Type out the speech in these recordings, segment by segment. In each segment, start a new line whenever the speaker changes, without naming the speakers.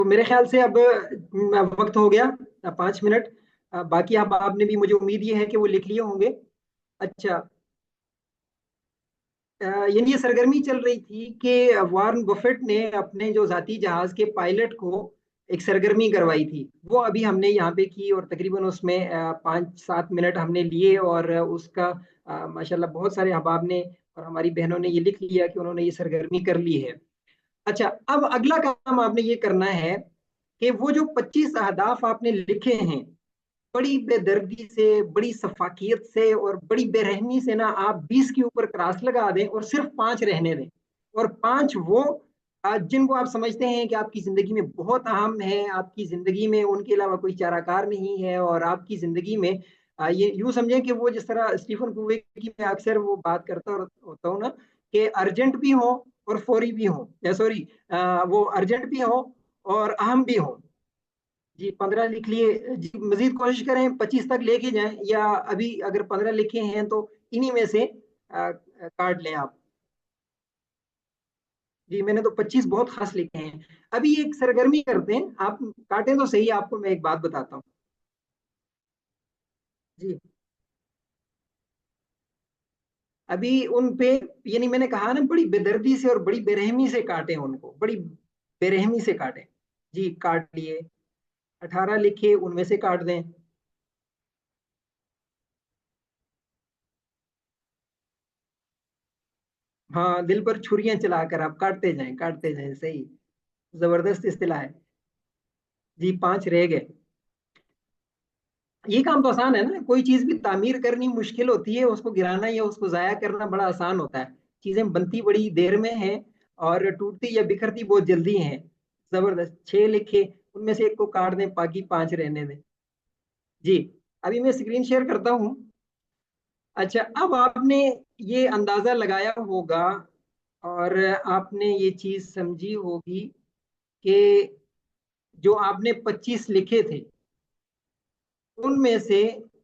तो मेरे ख्याल से अब वक्त हो गया, 5 मिनट। बाकी अब आपने भी, मुझे उम्मीद ये है कि वो लिख लिए होंगे। अच्छा। यानी ये सरगर्मी चल रही थी कि वॉरेन बफेट ने अपने जो जाती जहाज के पायलट को एक सरगर्मी करवाई थी, वो अभी हमने यहाँ पे की, और तकरीबन उसमें 5-7 मिनट हमने लिए, और उसका माशाल्लाह बहुत सारे अहबाब ने और हमारी बहनों ने ये लिख लिया कि उन्होंने ये सरगर्मी कर ली है। अच्छा, अब अगला काम आपने ये करना है कि वो जो 25 अहदाफ आपने लिखे हैं, बड़ी बेदर्दी से, बड़ी सफाकियत से और बड़ी बेरहमी से ना, आप 20 के ऊपर क्रॉस लगा दें और सिर्फ 5 रहने दें। और 5 वो जिनको आप समझते हैं कि आपकी जिंदगी में बहुत अहम है, आपकी जिंदगी में उनके अलावा कोई चाराकार नहीं है, और आपकी जिंदगी में ये यूं समझें कि वो जिस तरह स्टीफन कूवे की मैं अक्सर वो बात करता होता हूँ ना, कि अर्जेंट भी हो और फौरी भी हो, सॉरी, वो अर्जेंट भी हो और अहम भी हो। जी, 15 लिख लिए जी, मजीद कोशिश करें 25 तक लेके जाएं, या अभी अगर 15 लिखे हैं तो इन्हीं में से काट लें आप। जी, मैंने तो 25 बहुत खास लिखे हैं। अभी एक सरगर्मी करते हैं, आप काटें तो सही, आपको मैं एक बात बताता हूँ। जी, अभी उन पे, यानी मैंने कहा ना, बड़ी बेदर्दी से और बड़ी बेरहमी से काटें उनको, बड़ी बेरहमी से काटें। जी, काट लिए। 18 लिखे, उनमें से काट दें। हाँ, दिल पर छुरियां चलाकर आप काटते जाएं, सही। जबरदस्त इस्तिलाह है। जी, 5 रह गए। ये काम तो आसान है ना, कोई चीज भी तामीर करनी मुश्किल होती है, उसको गिराना या उसको जाया करना बड़ा आसान होता है। चीजें बनती बड़ी देर में हैं और टूटती या बिखरती बहुत जल्दी हैं। जबरदस्त, 6 लिखे, उनमें से एक को काट दें, बाकी 5 रहने दें। जी, अभी मैं स्क्रीन शेयर करता हूँ। अच्छा, अब आपने ये अंदाजा लगाया होगा और आपने ये चीज समझी होगी कि जो आपने 25 लिखे थे, उनमें से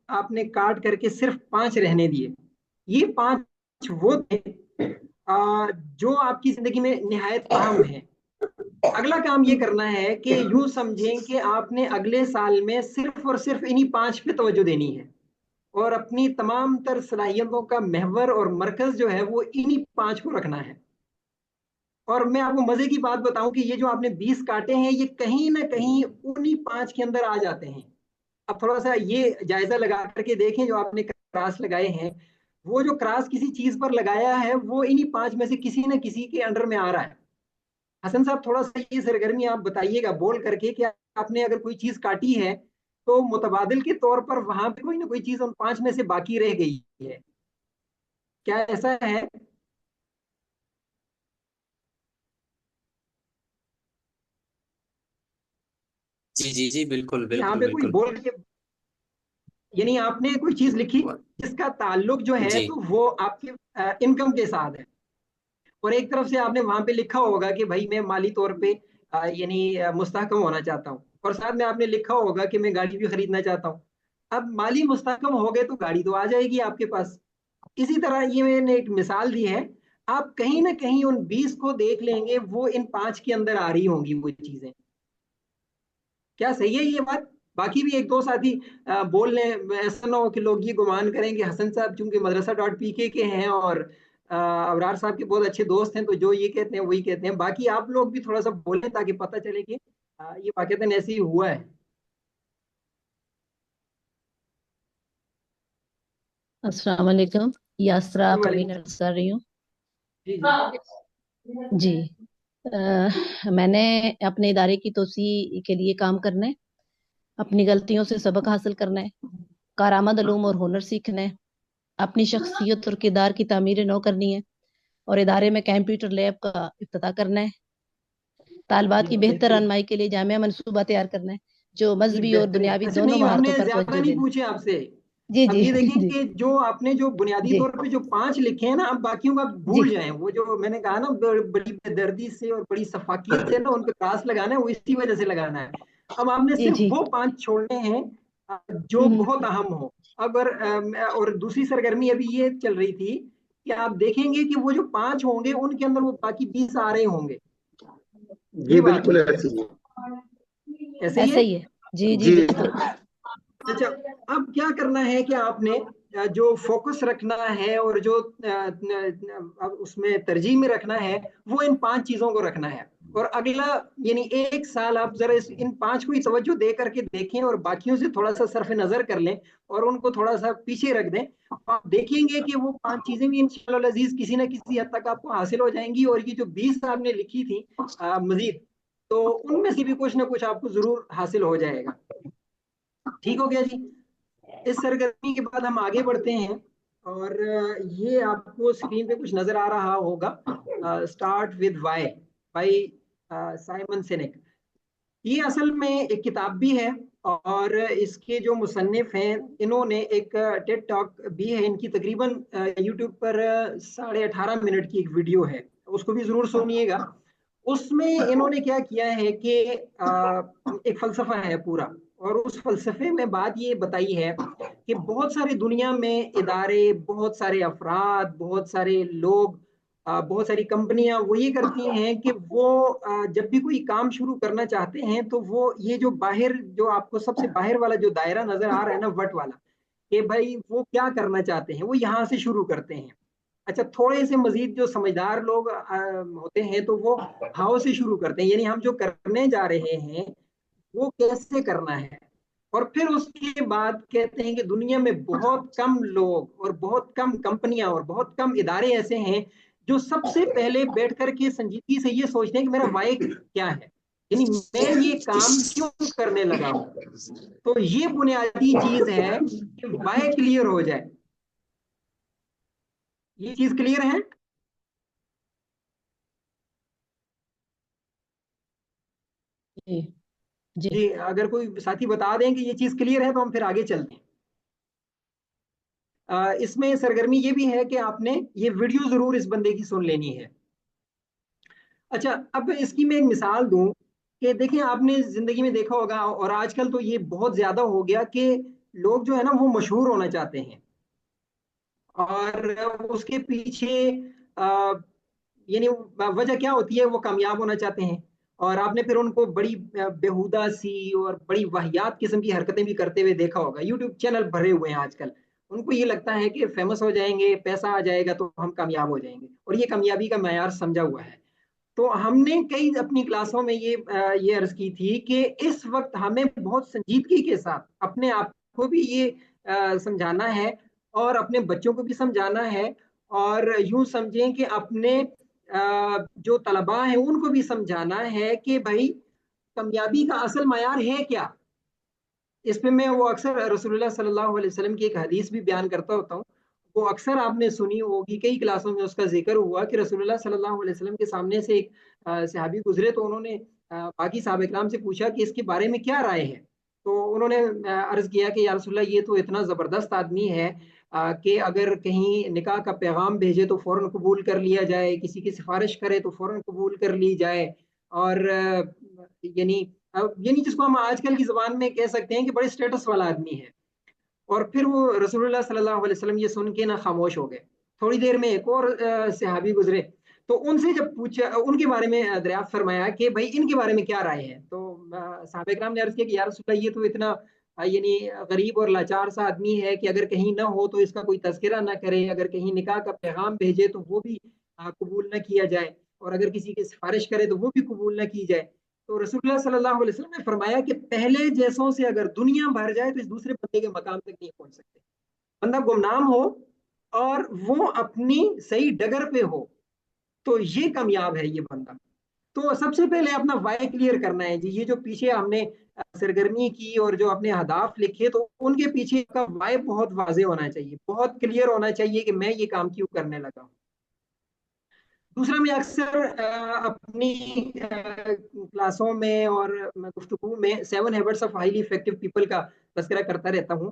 आपने काट करके सिर्फ 5 रहने दिए। ये 5 वो थे जो आपकी जिंदगी में निहायत अहम है। अगला काम ये करना है कि यूं समझें कि आपने अगले साल में सिर्फ और सिर्फ इन्हीं 5 पे तवज्जो देनी है, और अपनी तमाम तर सलाहियतों का महवर और मरकज जो है वो इन्हीं 5 को रखना है। और मैं आपको मजे की बात बताऊं कि ये जो आपने 20 काटे हैं, ये कहीं ना कहीं उन्हीं 5 के अंदर आ जाते हैं। अब थोड़ा सा ये जायजा लगा करके देखें, जो आपने क्रास लगाए हैं, वो जो क्रास किसी चीज पर लगाया है, वो इन्हीं 5 में से किसी न किसी के अंडर में आ रहा है। हसन साहब, थोड़ा सा ये सरगर्मी आप बताइएगा बोल करके कि आपने अगर कोई चीज काटी है, तो मुतबादिल के तौर पर वहां पे कोई ना कोई चीज उन 5 में से बाकी रह गई है। क्या ऐसा है?
जी जी जी, बिल्कुल
यहाँ
बिल्कुल
पे कोई
बिल्कुल।
बोल के, यानी आपने कोई चीज लिखी जिसका ताल्लुक जो है
जी
तो वो आपके इनकम के साथ है, और एक तरफ से आपने वहां पे लिखा होगा कि भाई मैं माली तौर पे यानी मुस्तहकम होना चाहता हूँ, और साथ में आपने लिखा होगा कि मैं गाड़ी भी खरीदना चाहता हूँ। अब माली मुस्तहकम हो गए तो गाड़ी तो आ जाएगी आपके पास। इसी तरह ये मैंने एक मिसाल दी है, आप कहीं ना कहीं उन 20 को देख लेंगे, वो इन 5 के अंदर आ रही होंगी वो चीजें। क्या सही है ये बात? बाकी भी एक दो साथी बोल रहे, ऐसा ना हो कि लोग ये गुमान करेंगे हसन साहब चूंकि मदरसा डॉट पीके के हैं और अबरार साहब के बहुत अच्छे दोस्त हैं, तो जो ये कहते हैं वही कहते हैं। बाकी आप लोग भी थोड़ा सा बोलें ताकि पता चले कि ये वाकई ऐसे ही हुआ है।
अस्सलाम वालेकुम। यास्रा
जी,
परवीन
वालेकुम
अर्ज
सलाम।
कर रही हूँ।
जी जी।
जी। मैंने अपने इदारे की तोसी के लिए काम करना है, अपनी गलतियों से सबक हासिल करना है, कारआमद उलूम और हुनर सीखना है, अपनी शख्सियत और किरदार की तामीर नौ करनी है, और इदारे में कंप्यूटर लैब का इफ्तिताह करना है। तालबात
जी,
की बेहतर
बेहतरीन।
रहनुमाई के लिए जामिया मनसूबा तैयार करना है, जो
जी,
मजहबी और
बेहतरीन।
दुनियावी
अच्छा,
दोनों
नहीं,
महारतों
हमने
पर
ज्यादा
तवज्जो
नहीं
देना है।
पूछे आपसे।
जी
अब
जी
ये देखें
जी
कि जो आपने जो बुनियादी
जी
तौर पे जो 5 लिखे हैं ना, अब बाकियों का
जी
भूल जाएं। वो जो मैंने कहा ना, बड़ी बेदर्दी से और बड़ी सफाकियत से ना उन पे क्रास लगाना है, वो इसी वजह से लगाना है। अब आपने
जी
सिर्फ
जी।
वो 5 छोड़ने हैं जो
हम्म,
बहुत अहम हो। अगर और दूसरी सरगर्मी अभी ये चल रही थी कि आप देखेंगे कि वो जो 5 होंगे उनके अंदर वो बाकी 20 आ रहे होंगे। ये
जी
बात है।
बिल्कुल ऐसी है।
ऐसे ही
ऐसा
है।
ही है। जी जी
जी
बिल्कुल।
अच्छा, अब क्या करना है कि आपने जो फोकस रखना है और जो अब उसमें तरजीह में रखना है, वो इन 5 चीजों को रखना है। और अगला यानी 1 साल आप जरा इन 5 को ही तवज्जो दे करके देखें और बाकियों से थोड़ा सा सरफ नजर कर लें और उनको थोड़ा सा पीछे रख दें। आप देखेंगे कि वो 5 चीजें भी इंशाल्लाह अजीज किसी ना किसी हद तक आपको हासिल हो जाएंगी। और ये जो 20 आपने लिखी थी मजीद, तो उनमें से भी कुछ ना कुछ आपको जरूर हासिल हो जाएगा। ठीक हो गया जी। इस सरगर्मी के बाद हम आगे बढ़ते हैं। और ये आपको स्क्रीन पे कुछ नजर आ रहा होगा, start with why, by Simon Sinek. ये असल में एक किताब भी है और इसके जो मुसन्निफ हैं इन्होंने एक टेड टॉक भी है इनकी, तकरीबन यूट्यूब पर 18.5 मिनट की एक वीडियो है, उसको भी जरूर सुनिएगा। उसमें इन्होंने क्या किया है कि एक फलसफा है पूरा, और उस फलसफे में बात ये बताई है कि बहुत सारी दुनिया में इदारे, बहुत सारे अफराद, बहुत सारे लोग, बहुत सारी कंपनियां वो ये करती हैं कि वो जब भी कोई काम शुरू करना चाहते हैं तो वो ये जो बाहर, जो आपको सबसे बाहर वाला जो दायरा नजर आ रहा है ना, वट वाला, कि भाई वो क्या करना चाहते हैं, वो यहाँ से शुरू करते हैं। अच्छा, थोड़े से मजीद जो समझदार लोग होते हैं तो वो हाउ से शुरू करते हैं, यानी हम जो करने जा रहे हैं वो कैसे करना है। और फिर उसके बाद कहते हैं कि दुनिया में बहुत कम लोग और बहुत कम कंपनियां और बहुत कम इदारे ऐसे हैं जो सबसे पहले बैठ करके संजीदगी से ये सोचते हैं कि मेरा वाई क्या है, यानी मैं ये काम क्यों करने लगा हूं। तो ये बुनियादी चीज है कि वाई क्लियर हो जाए। ये चीज क्लियर है।
जी जी।
जी, अगर कोई साथी बता दें कि ये चीज क्लियर है तो हम फिर आगे चलते हैं। इसमें सरगर्मी ये भी है कि आपने ये वीडियो जरूर इस बंदे की सुन लेनी है। अच्छा, अब इसकी मैं एक मिसाल दूं कि देखें, आपने जिंदगी में देखा होगा और आजकल तो ये बहुत ज्यादा हो गया कि लोग जो है ना वो मशहूर होना चाहते हैं। और उसके पीछे अ, यानी वजह क्या होती है, वो कामयाब होना चाहते हैं। और आपने फिर उनको बड़ी बेहुदा सी और बड़ी वाहियात किस्म की हरकतें भी करते हुए देखा होगा। यूट्यूब चैनल भरे हुए हैं आजकल। उनको ये लगता है कि फेमस हो जाएंगे, पैसा आ जाएगा तो हम कामयाब हो जाएंगे, और ये कामयाबी का मैयार समझा हुआ है। तो हमने कई अपनी क्लासों में ये अर्ज की थी कि इस वक्त हमें बहुत संजीदगी के साथ अपने आप को भी ये समझाना है और अपने बच्चों को भी समझाना है। और यूं समझें कि अपने जो तलबा हैं उनको भी समझाना है कि भाई कामयाबी का असल मायार है क्या। इसमें मैं वो अक्सर रसूलुल्लाह सल्लल्लाहु अलैहि वसल्लम की एक हदीस भी बयान करता होता हूँ। वो अक्सर आपने सुनी होगी, कई क्लासों में उसका जिक्र हुआ कि रसूलुल्लाह सल्लल्लाहु अलैहि वसल्लम के सामने से एक सहाबी गुजरे, तो उन्होंने बाकी साहब इकराम से पूछा कि इसके बारे में क्या राय है। तो उन्होंने अर्ज किया कि या रसूलल्लाह, ये तो इतना जबरदस्त आदमी है कि अगर कहीं निकाह का पैगाम भेजे तो फौरन कबूल कर लिया जाए, किसी की सिफारिश करे तो फौरन कबूल कर ली जाए। और यानी यानी जिसको हम आजकल की जुबान में कह सकते हैं कि बड़े स्टेटस वाला आदमी है। और फिर वो रसूलुल्लाह सल्लल्लाहु अलैहि वसल्लम ये सुन के ना खामोश हो गए। थोड़ी देर में एक और सहाबी गुजरे, तो उनसे जब पूछा, उनके बारे में दरियाफ्त फरमाया कि भाई इनके बारे में क्या राय है, तो साहब इकराम ने अर्ज किया कि या रसूलल्लाह, ये तो इतना यानी गरीब और लाचार सा आदमी है कि अगर कहीं ना हो तो इसका कोई तस्करा ना करे, अगर कहीं निकाह का पैगाम भेजे तो वो भी कबूल ना किया जाए, और अगर किसी की सिफारिश करे तो वो भी कबूल ना की जाए। तो रसूलुल्लाह सल्लल्लाहु अलैहि वसल्लम ने फरमाया कि पहले जैसों से अगर दुनिया भर जाए तो इस दूसरे बंदे के मकाम तक नहीं पहुंच सकते। बंदा गुमनाम हो और वो अपनी सही डगर पे हो, तो ये कामयाब है ये बंदा। तो सबसे पहले अपना वाई क्लियर करना है जी। ये जो पीछे हमने सरगर्मी की और जो अपने अहदाफ लिखे, तो उनके पीछे का वाई बहुत वाजे होना चाहिए, बहुत क्लियर होना चाहिए कि मैं ये काम क्यों करने लगा हूँ। दूसरा, मैं अक्सर अपनी क्लासों में और गुफ्तगू में 7 habits of highly effective people का तस्करा करता रहता हूँ।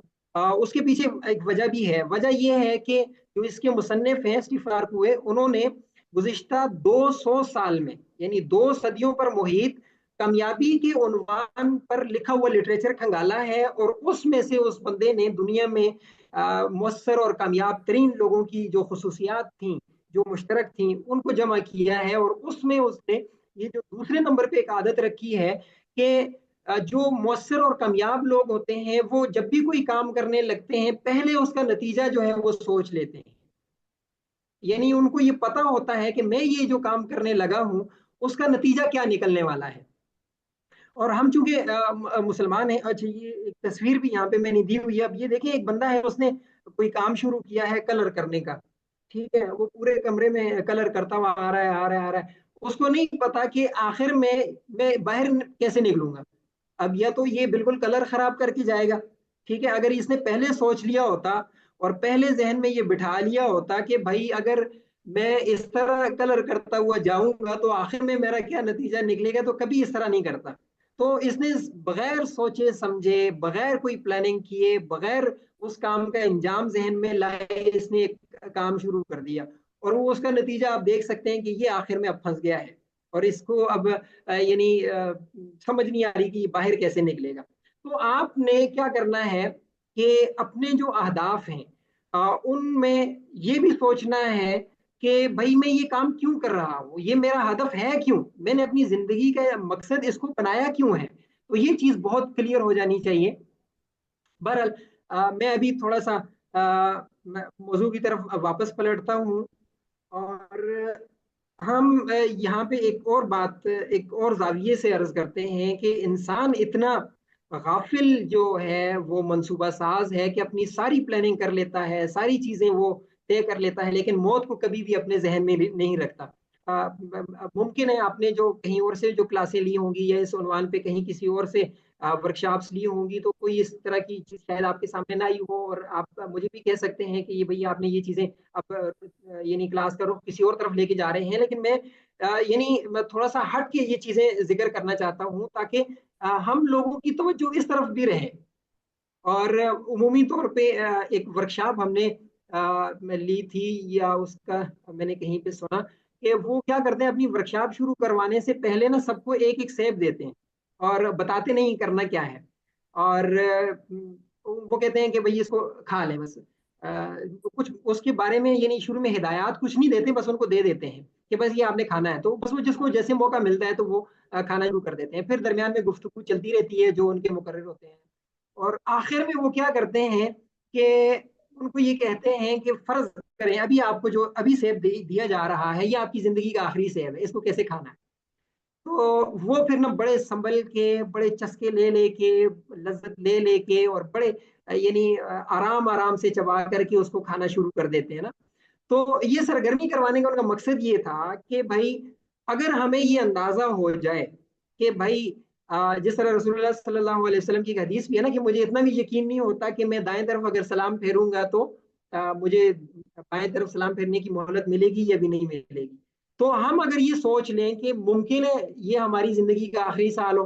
उसके पीछे एक वजह भी है। वजह यह है कि जो इसके मुसन्निफ हैं स्टीव हुए, उन्होंने गुज़िश्ता 200 साल में, यानी 2 सदियों पर मुहित कामयाबी के उन्वान पर लिखा हुआ लिटरेचर खंगाला है, और उसमें से उस बंदे ने दुनिया में मुअस्सर और कामयाब तरीन लोगों की जो खसूसियात थी, जो मुश्तरक थी, उनको जमा किया है। और उसमें उसने ये जो दूसरे नंबर पे एक आदत रखी है कि जो मौसर और कामयाब लोग होते हैं वो जब भी कोई काम करने लगते हैं पहले उसका नतीजा जो है वो सोच लेते हैं। यानी उनको ये पता होता है कि मैं ये जो काम करने लगा हूं उसका नतीजा क्या निकलने वाला है। और हम चूंकि मुसलमान हैं। अच्छा, ये एक तस्वीर भी यहाँ पे मैंने दी हुई है। अब ये देखिए, एक बंदा है, उसने कोई काम शुरू किया है कलर करने का। ठीक है, वो पूरे कमरे में कलर करता हुआ आ रहा है, आ रहा है, आ रहा है। उसको नहीं पता कि आखिर में मैं बाहर कैसे निकलूंगा। अब या तो ये बिल्कुल कलर खराब करके जाएगा। ठीक है, अगर इसने पहले सोच लिया होता और पहले जहन में ये बिठा लिया होता कि भाई अगर मैं इस तरह कलर करता हुआ जाऊंगा तो आखिर में मेरा क्या नतीजा निकलेगा, तो कभी इस तरह नहीं करता। तो इसने बगैर सोचे समझे, बगैर कोई प्लानिंग किए, बगैर उस काम का इंजाम जहन में लाए इसने एक काम शुरू कर दिया। और वो उसका नतीजा आप देख सकते हैं कि ये आखिर में अब फंस गया है। और इसको अब यानी समझ नहीं आ रही कि ये बाहर कैसे निकलेगा। तो आपने क्या करना है कि अपने जो अहदाफ हैं उनमें ये भी सोचना है कि भाई मैं ये काम क्यों कर रहा हूँ, ये मेरा हदफ है क्यों, मैंने अपनी जिंदगी का मकसद इसको बनाया क्यों है। तो ये चीज बहुत क्लियर हो जानी चाहिए। बहरहाल मैं अभी थोड़ा सा मौजू की तरफ वापस पलटता हूँ। और हम यहाँ पे एक और बात, एक और जाविये से अर्ज करते हैं कि इंसान इतना गाफिल जो है वो मंसूबा साज है कि अपनी सारी प्लानिंग कर लेता है, सारी चीजें वो तय कर लेता है, लेकिन मौत को कभी भी अपने जहन में नहीं रखता। मुमकिन है आपने जो कहीं और से जो क्लासें ली होंगी या इस उन्वान पे कहीं किसी और से वर्कशॉप्स ली होंगी, तो कोई इस तरह की चीज शायद आपके सामने ना आई हो, और आप मुझे भी कह सकते हैं कि ये भैया आपने ये चीजें अब यानी क्लास का रुख किसी और तरफ लेके जा रहे हैं। लेकिन मैं यानी मैं थोड़ा सा हट के ये चीजें जिक्र करना चाहता हूँ ताकि हम लोगों की तवज्जो इस तरफ भी रहे। और उमूमी तौर पे एक वर्कशॉप हमने मैं ली थी, या उसका मैंने कहीं पे सुना कि वो क्या करते हैं, अपनी वर्कशॉप शुरू करवाने से पहले ना सबको एक एक सेब देते हैं और बताते नहीं करना क्या है। और वो कहते हैं कि भाई इसको खा लें बस। कुछ उसके बारे में यानी शुरू में हिदायत कुछ नहीं देते, बस उनको दे देते हैं कि बस ये आपने खाना है। तो बस वो जिसको जैसे मौका मिलता है तो वो खाना शुरू कर देते हैं। फिर दरमियान में गुफ्तगू चलती रहती है जो उनके मुकर्रर होते हैं। और आखिर में वो क्या करते हैं कि उनको ये कहते हैं कि फर्ज करें अभी आपको जो अभी सेब दिया जा रहा है ये आपकी जिंदगी का आखिरी सेब है, इसको कैसे खाना है। तो वो फिर ना बड़े संभल के, बड़े चस्के ले लेके, लज्जत ले लेके, और बड़े यानी आराम आराम से चबा करके उसको खाना शुरू कर देते हैं ना। तो ये सरगर्मी करवाने का उनका मकसद ये था कि भाई अगर हमें ये अंदाजा हो जाए कि भाई जिस तरह रसूलुल्लाह सल्लल्लाहु अलैहि वसल्लम की एक हदीस भी है ना कि मुझे इतना भी यकीन नहीं होता कि मैं दाएं तरफ अगर सलाम फेरूंगा तो मुझे बाएं तरफ सलाम फेरने की मोहलत मिलेगी या भी नहीं मिलेगी। तो हम अगर ये सोच लें कि मुमकिन है ये हमारी जिंदगी का आखिरी साल हो,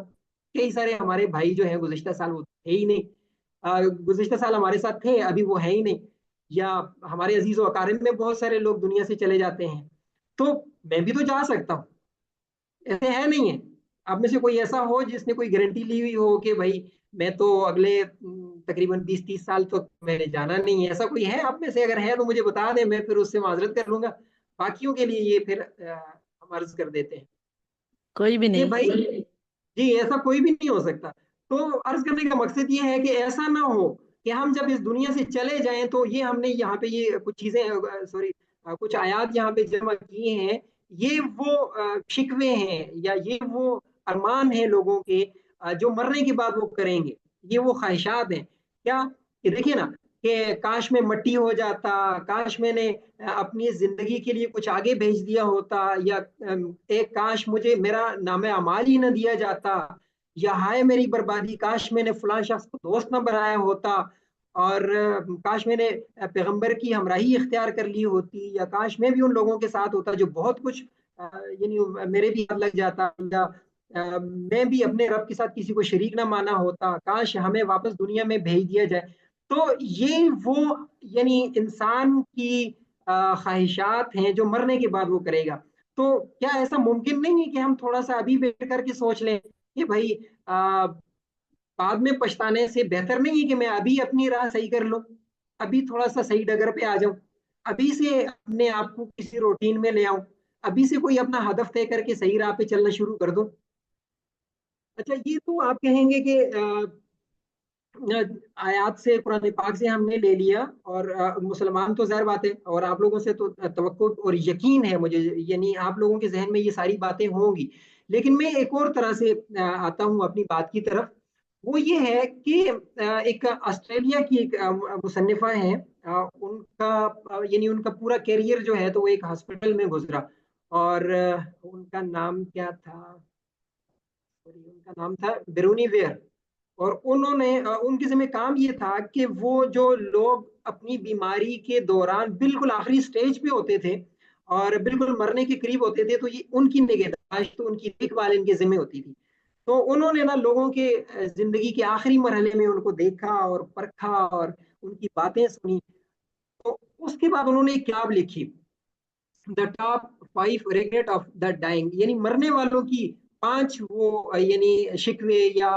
कई सारे हमारे भाई जो है गुज़िश्ता साल वो थे ही नहीं, गुज़िश्ता साल हमारे साथ थे अभी वो है ही नहीं, या हमारे अजीज व अकारिब में बहुत सारे लोग दुनिया से चले जाते हैं। तो मैं भी तो जा सकता हूँ, ऐसे है नहीं है। आप में से कोई ऐसा हो जिसने कोई गारंटी ली हुई हो कि भाई मैं तो अगले तकरीबन 20-30 साल तो मैंने जाना नहीं है, ऐसा कोई है आप में से? अगर है तो मुझे बता दें, मैं फिर उससे माजरत कर लूंगा। बाकियों के लिए ये फिर हम अर्ज कर देते हैं
कोई भी
कि
नहीं।
भाई जी ऐसा कोई भी नहीं हो सकता। तो अर्ज करने का मकसद ये है कि ऐसा ना हो कि हम जब इस दुनिया से चले जाएं तो ये हमने यहाँ पे ये कुछ चीजें सॉरी कुछ आयात यहाँ पे जमा किए हैं, ये वो शिकवे हैं या ये वो अरमान हैं लोगों के जो मरने के बाद वो करेंगे। ये वो ख्वाहिशात हैं क्या, कि देखिए ना कि काश मैं मट्टी हो जाता, काश मैंने अपनी जिंदगी के लिए कुछ आगे भेज दिया होता, या एक काश मुझे मेरा नामे अमाल ही न दिया जाता, या हाय मेरी बर्बादी काश मैंने फलां शख्स को दोस्त न बनाया होता, और काश मैंने पैगंबर की हमराही इख्तियार कर ली होती, या काश मैं भी उन लोगों के साथ होता जो बहुत कुछ यानी मेरे भी हाथ लग जाता, या मैं भी अपने रब के साथ किसी को शरीक ना माना होता, काश हमें वापस दुनिया में भेज दिया जाए। तो ये वो यानी इंसान की ख्वाहिशात हैं जो मरने के बाद वो करेगा। तो क्या ऐसा मुमकिन नहीं है कि हम थोड़ा सा अभी बैठ करके सोच लें कि भाई बाद में पछताने से बेहतर नहीं है कि मैं अभी अपनी राह सही कर लूं, अभी थोड़ा सा सही डगर पे आ जाऊं, अभी से अपने आप को किसी रूटीन में ले आऊं, अभी से कोई अपना हदफ तय करके सही राह पे चलना शुरू कर दूं। अच्छा, ये तो आप कहेंगे कि आयात से, कुरान पाक से हमने ले लिया, और मुसलमान तो ज़ाहिर बात है, और आप लोगों से तो तवक्को और यकीन है मुझे, यानी आप लोगों के जहन में ये सारी बातें होंगी। लेकिन मैं एक और तरह से आता हूँ अपनी बात की तरफ। वो ये है कि एक ऑस्ट्रेलिया की एक मुसन्निफा है, उनका यानी उनका पूरा कैरियर जो है तो वो एक हॉस्पिटल में गुजरा। और उनका नाम क्या था, उनका नाम था बेरोनी वेयर। और उन्होंने उनके जिम्मे काम ये था कि वो जो लोग अपनी बीमारी के दौरान बिल्कुल आखिरी स्टेज पे होते थे और बिल्कुल मरने के करीब होते थे, तो ये उनकी निगहदाश्त, तो उनकी देखभाल इनके जिम्मे होती थी। तो उन्होंने ना लोगों के जिंदगी के आखिरी मरहले में उनको देखा और परखा और उनकी बातें सुनी। तो उसके बाद उन्होंने एक किताब लिखी, the top 5 regret of the dying, यानी मरने वालों की 5 वो यानी शिकवे या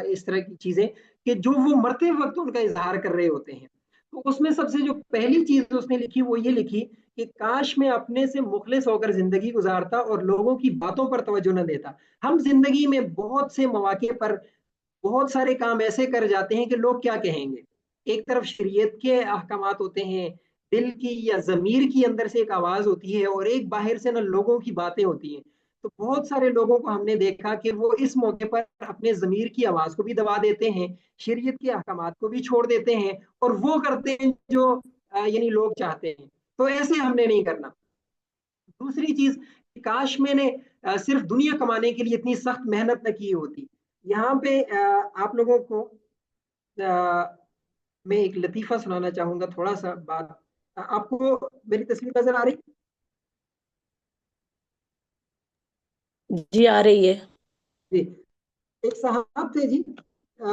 इस तरह की चीजें कि जो वो मरते वक्त उनका इजहार कर रहे होते हैं। तो उसमें सबसे जो पहली चीज उसने लिखी वो ये लिखी कि काश मैं अपने से मुखलिस होकर जिंदगी गुजारता और लोगों की बातों पर तवज्जो न देता। हम जिंदगी में बहुत से मौके पर बहुत सारे काम ऐसे कर जाते हैं कि लोग क्या कहेंगे। एक तरफ शरीयत के अहकामात होते हैं, दिल की या जमीर की अंदर से एक आवाज होती है, और एक बाहर से ना लोगों की बातें होती हैं। तो बहुत सारे लोगों को हमने देखा कि वो इस मौके पर अपने जमीर की आवाज को भी दबा देते हैं, शरीयत के अहकामात को भी छोड़ देते हैं, और वो करते हैं जो यानी लोग चाहते हैं। तो ऐसे हमने नहीं करना। दूसरी चीज, काश मैंने सिर्फ दुनिया कमाने के लिए इतनी सख्त मेहनत न की होती। यहाँ पे आप लोगों को मैं एक लतीफा सुनाना चाहूंगा, थोड़ा सा बात। आपको मेरी तस्वीर नजर आ रही?
जी आ रही है।
जी। एक साहब थे जी। आ,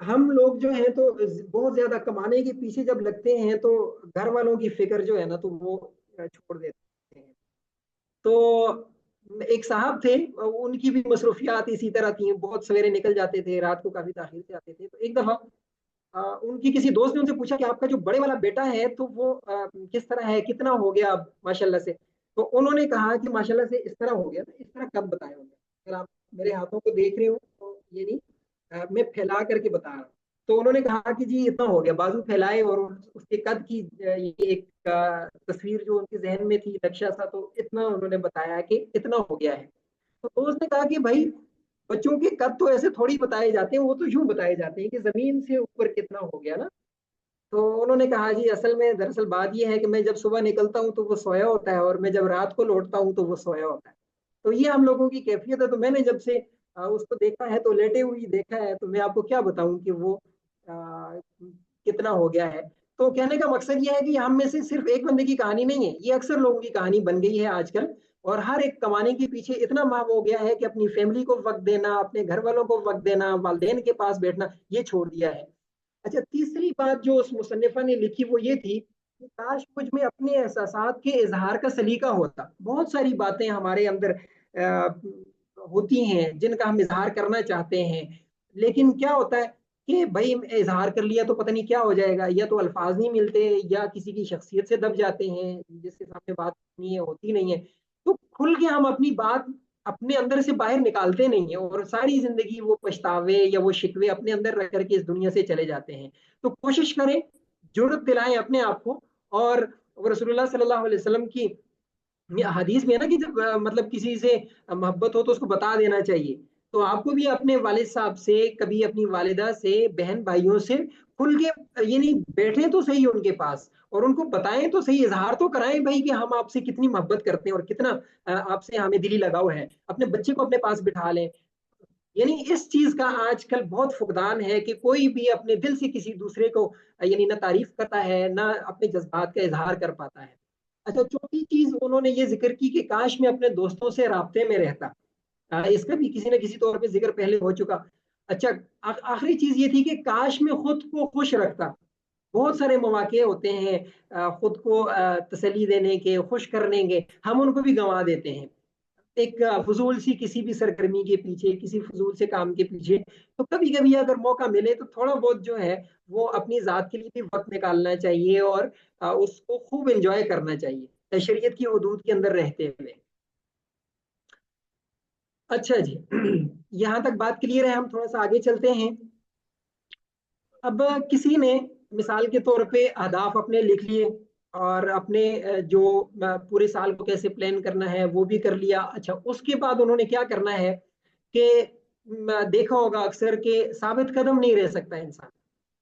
हम लोग जो हैं तो बहुत ज्यादा कमाने के पीछे जब लगते हैं तो घर वालों की फिक्र जो है ना तो वो छोड़ देते हैं। तो एक साहब थे, उनकी भी मसरूफियात इसी तरह थी, बहुत सवेरे निकल जाते थे, रात को काफी ताखिर से आते थे। तो एक दफा उनकी किसी दोस्त ने उनसे पूछा कि आपका जो बड़े वाला बेटा है तो वो किस तरह है, कितना हो गया अब माशाल्लाह से। तो उन्होंने कहा कि माशाल्लाह से इस तरह हो गया ना, इस तरह कब बताया होगा, अगर आप मेरे हाथों को देख रहे हो तो ये नहीं, मैं फैला करके बता रहा हूँ। तो उन्होंने कहा कि जी इतना हो गया, बाजू फैलाए और उसके कद की ये एक तस्वीर जो उनके जहन में थी, नक्शा सा, तो इतना उन्होंने बताया कि इतना हो गया है। तो दोस्त ने कहा कि भाई बच्चों के कद तो ऐसे थोड़ी बताए जाते हैं, वो तो यूं बताए जाते हैं कि जमीन से ऊपर कितना हो गया ना। तो उन्होंने कहा जी असल में दरअसल बात यह है कि मैं जब सुबह निकलता हूँ तो वो सोया होता है, और मैं जब रात को लौटता हूँ तो वो सोया होता है। तो ये हम लोगों की कैफियत है। तो मैंने जब से उसको देखा है तो लेटे हुई देखा है, तो मैं आपको क्या बताऊं कि वो कितना हो गया है। तो कहने का मकसद ये है कि हम में से सिर्फ एक बंदे की कहानी नहीं है, ये अक्सर लोगों की कहानी बन गई है आजकल। और हर एक कमाने के पीछे इतना माव हो गया है कि अपनी फैमिली को वक्त देना, अपने घर वालों को वक्त देना, वालदेन के पास बैठना, ये छोड़ दिया है। अच्छा, तीसरी बात जो उस मुसन्निफा ने लिखी वो ये थी कि काश मुझ में अपने एहसासात के इजहार का सलीका होता। बहुत सारी बातें हमारे अंदर होती हैं जिनका हम इजहार करना चाहते हैं, लेकिन क्या होता है कि भाई इजहार कर लिया तो पता नहीं क्या हो जाएगा, या तो अल्फाज नहीं मिलते, या किसी की शख्सियत से दब जाते हैं, जिसके सामने बात नहीं है, होती नहीं है। तो खुल के हम अपनी बात अपने अंदर से बाहर निकालते नहीं है, और सारी जिंदगी वो पछतावे या वो शिकवे अपने अंदर रख करके इस दुनिया से चले जाते हैं। तो कोशिश करें, जुर्रत दिलाएं अपने आप को। और रसूलुल्लाह सल्लल्लाहु अलैहि वसल्लम की हदीस में है ना कि जब मतलब किसी से मोहब्बत हो तो उसको बता देना चाहिए। तो आपको भी अपने वालिद साहब से, कभी अपनी वालिदा से, बहन भाइयों से खुल के ये नहीं, बैठे तो सही उनके पास और उनको बताएं तो सही, इजहार तो कराएं भाई कि हम आपसे कितनी मोहब्बत करते हैं और कितना आपसे हमें दिली लगाव है। अपने बच्चे को अपने पास बिठा लें। यानी इस चीज का आजकल बहुत फुकदान है कि कोई भी अपने दिल से किसी दूसरे को यानी ना तारीफ करता है, ना अपने जज्बात का इजहार कर पाता है। अच्छा, चौथी चीज उन्होंने ये जिक्र की कि काश मैं अपने दोस्तों से राब्ते में रहता। इसका भी किसी न किसी तौर पे जिक्र पहले हो चुका। अच्छा, आखिरी चीज ये थी कि काश मैं खुद को खुश रखता। बहुत सारे मौके होते हैं खुद को तसल्ली देने के, खुश करने के, हम उनको भी गंवा देते हैं एक फजूल सी किसी भी सरगर्मी के पीछे, किसी फजूल से काम के पीछे। तो कभी कभी अगर मौका मिले तो थोड़ा बहुत जो है वो अपनी जात के लिए भी वक्त निकालना चाहिए, और उसको खूब एंजॉय करना चाहिए शरीयत की हदूद के अंदर रहते हुए। अच्छा जी, यहाँ तक बात क्लियर है, हम थोड़ा सा आगे चलते हैं। अब किसी ने मिसाल के तौर पे अहदाफ अपने लिख लिए और अपने जो पूरे साल को कैसे प्लान करना है वो भी कर लिया। अच्छा, उसके बाद उन्होंने क्या करना है कि देखा होगा अक्सर कि साबित कदम नहीं रह सकता इंसान।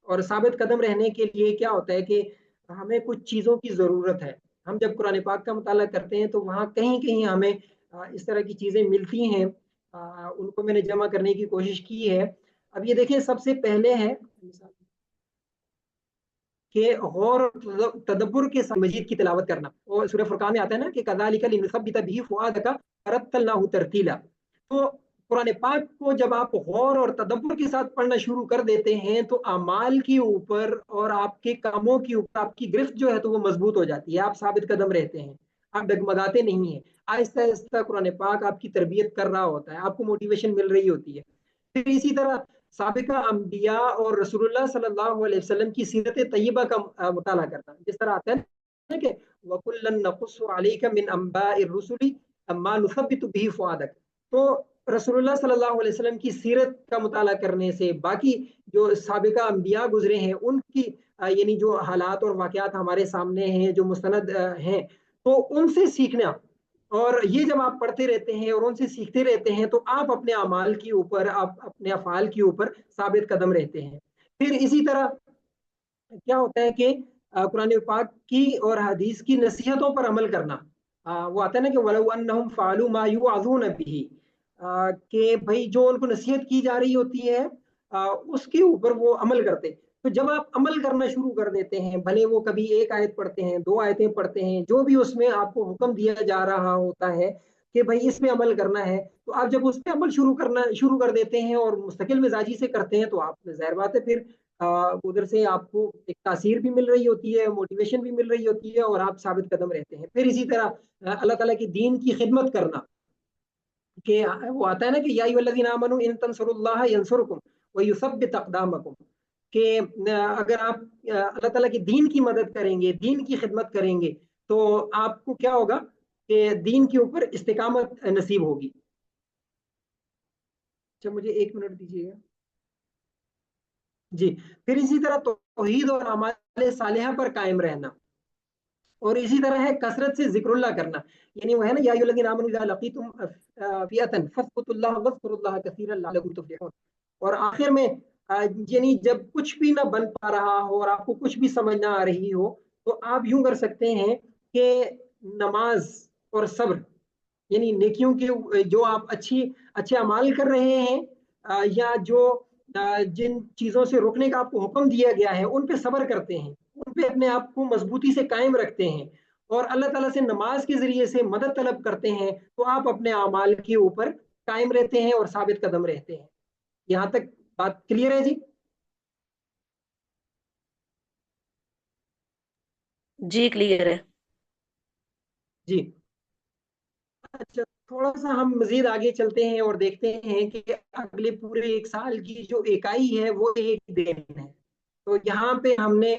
और साबित कदम रहने के लिए क्या होता है कि हमें कुछ चीज़ों की ज़रूरत है। हम जब कुरान पाक का मुताला करते हैं तो वहाँ कहीं कहीं हमें इस तरह की चीज़ें मिलती हैं। उनको मैंने जमा करने की कोशिश की है। अब ये देखें, सबसे पहले है कि गौर और तदब्बर के साथ मजीद की तिलावत करना। और सूरह फुरकान में आता है ना कि कज़ालिका लिनुसब्बित बिही फुआदका वरत्तलनाहु तरतीला। तो कुरान पाक को जब आप गौर और तदब्बर के साथ पढ़ना शुरू कर देते हैं तो अमाल के ऊपर और आपके कामों के ऊपर आपकी गिरफ्त जो है तो वो मजबूत हो जाती है। आप साबित कदम रहते हैं, आप डगमगाते नहीं हैं। आहिस्ता आहिस्ता कुरान पाक आपकी तरबियत कर रहा होता है, आपको मोटिवेशन मिल रही होती है। फिर इसी तरह साबिका अंबिया और रसूलुल्लाह सल्लल्लाहु अलैहि वसल्लम की सीरत तय्यबा का मुताला करना। जिस तरह आता है ना कि वकुल्लन नकुस्सु अलैका मिन अंबाइर रुसुली मा नुसब्बितु बिही फुआदक। तो रसूलुल्लाह सल्लल्लाहु अलैहि वसल्लम की सीरत का मुताला करने से बाकी जो साबिका अंबिया गुजरे हैं उनकी यानी जो हालात और वाकयात हमारे सामने हैं, जो मुस्तनद हैं, तो उनसे सीखना। और ये जब आप पढ़ते रहते हैं और उनसे सीखते रहते हैं तो आप अपने अमाल के ऊपर, आप अपने अफाल के ऊपर साबित कदम रहते हैं। फिर इसी तरह क्या होता है कि कुरान पाक की और हदीस की नसीहतों पर अमल करना। वो आता है ना कि वलौ अन्नहुम फ़अलू मा युअज़ून बिही, कि भाई जो उनको नसीहत की जा रही होती है उसके ऊपर वो अमल करते। तो जब आप अमल करना शुरू कर देते हैं, भले वो कभी एक आयत पढ़ते हैं, दो आयतें पढ़ते हैं, जो भी उसमें आपको हुक्म दिया जा रहा होता है कि भाई इसमें अमल करना है, तो आप जब उस पर अमल शुरू कर देते हैं और मुस्तकिल मिजाजी से करते हैं तो आप जाहिर बात है फिर उधर से आपको एक तासीर भी मिल रही होती है, मोटिवेशन भी मिल रही होती है और आप साबित कदम रहते हैं। फिर इसी तरह अल्लाह ताला की दीन की खिदमत करना, कि वो आता है ना कि या अय्युहल्लज़ीना आमनू इन तंसुरुल्लाह यंसुरकुम व युसब्बित अक़दामकुम, कि अगर आप अल्लाह ताला की दीन की मदद करेंगे, दीन की खिदमत करेंगे, तो आपको क्या होगा कि दीन के ऊपर इस्तिकामत नसीब होगी। अच्छा, मुझे एक मिनट दीजिएगा जी। फिर इसी तरह तौहीद और अमाल सालिहा पर कायम रहना। और इसी तरह है कसरत से जिक्रुल्लाह करना। यानी वो है ना, या अय्युहल्लज़ीना आमनू इज़ा लक़ीतुम फ़िअतन फ़ज़्कुरुल्लाह वज़्कुरुल्लाह कसीरन लअल्लकुम तुफ़्लिहून। और आखिर में यानी जब कुछ भी ना बन पा रहा हो और आपको कुछ भी समझ ना आ रही हो तो आप यूं कर सकते हैं कि नमाज और सब्र, यानी नेकियों के जो आप अच्छे अमाल कर रहे हैं या जो जिन चीजों से रोकने का आपको हुक्म दिया गया है उन पे सब्र करते हैं, उन पे अपने आप को मजबूती से कायम रखते हैं और अल्लाह ताला से नमाज के जरिए से मदद तलब करते हैं, तो आप अपने अमाल के ऊपर कायम रहते हैं और साबित कदम रहते हैं। यहाँ तक बात क्लियर है जी?
जी क्लियर है।
जी। अच्छा, थोड़ा सा हम मजीद आगे चलते हैं और देखते हैं कि अगले पूरे एक साल की जो इकाई है वो एक दिन है। तो यहाँ पे हमने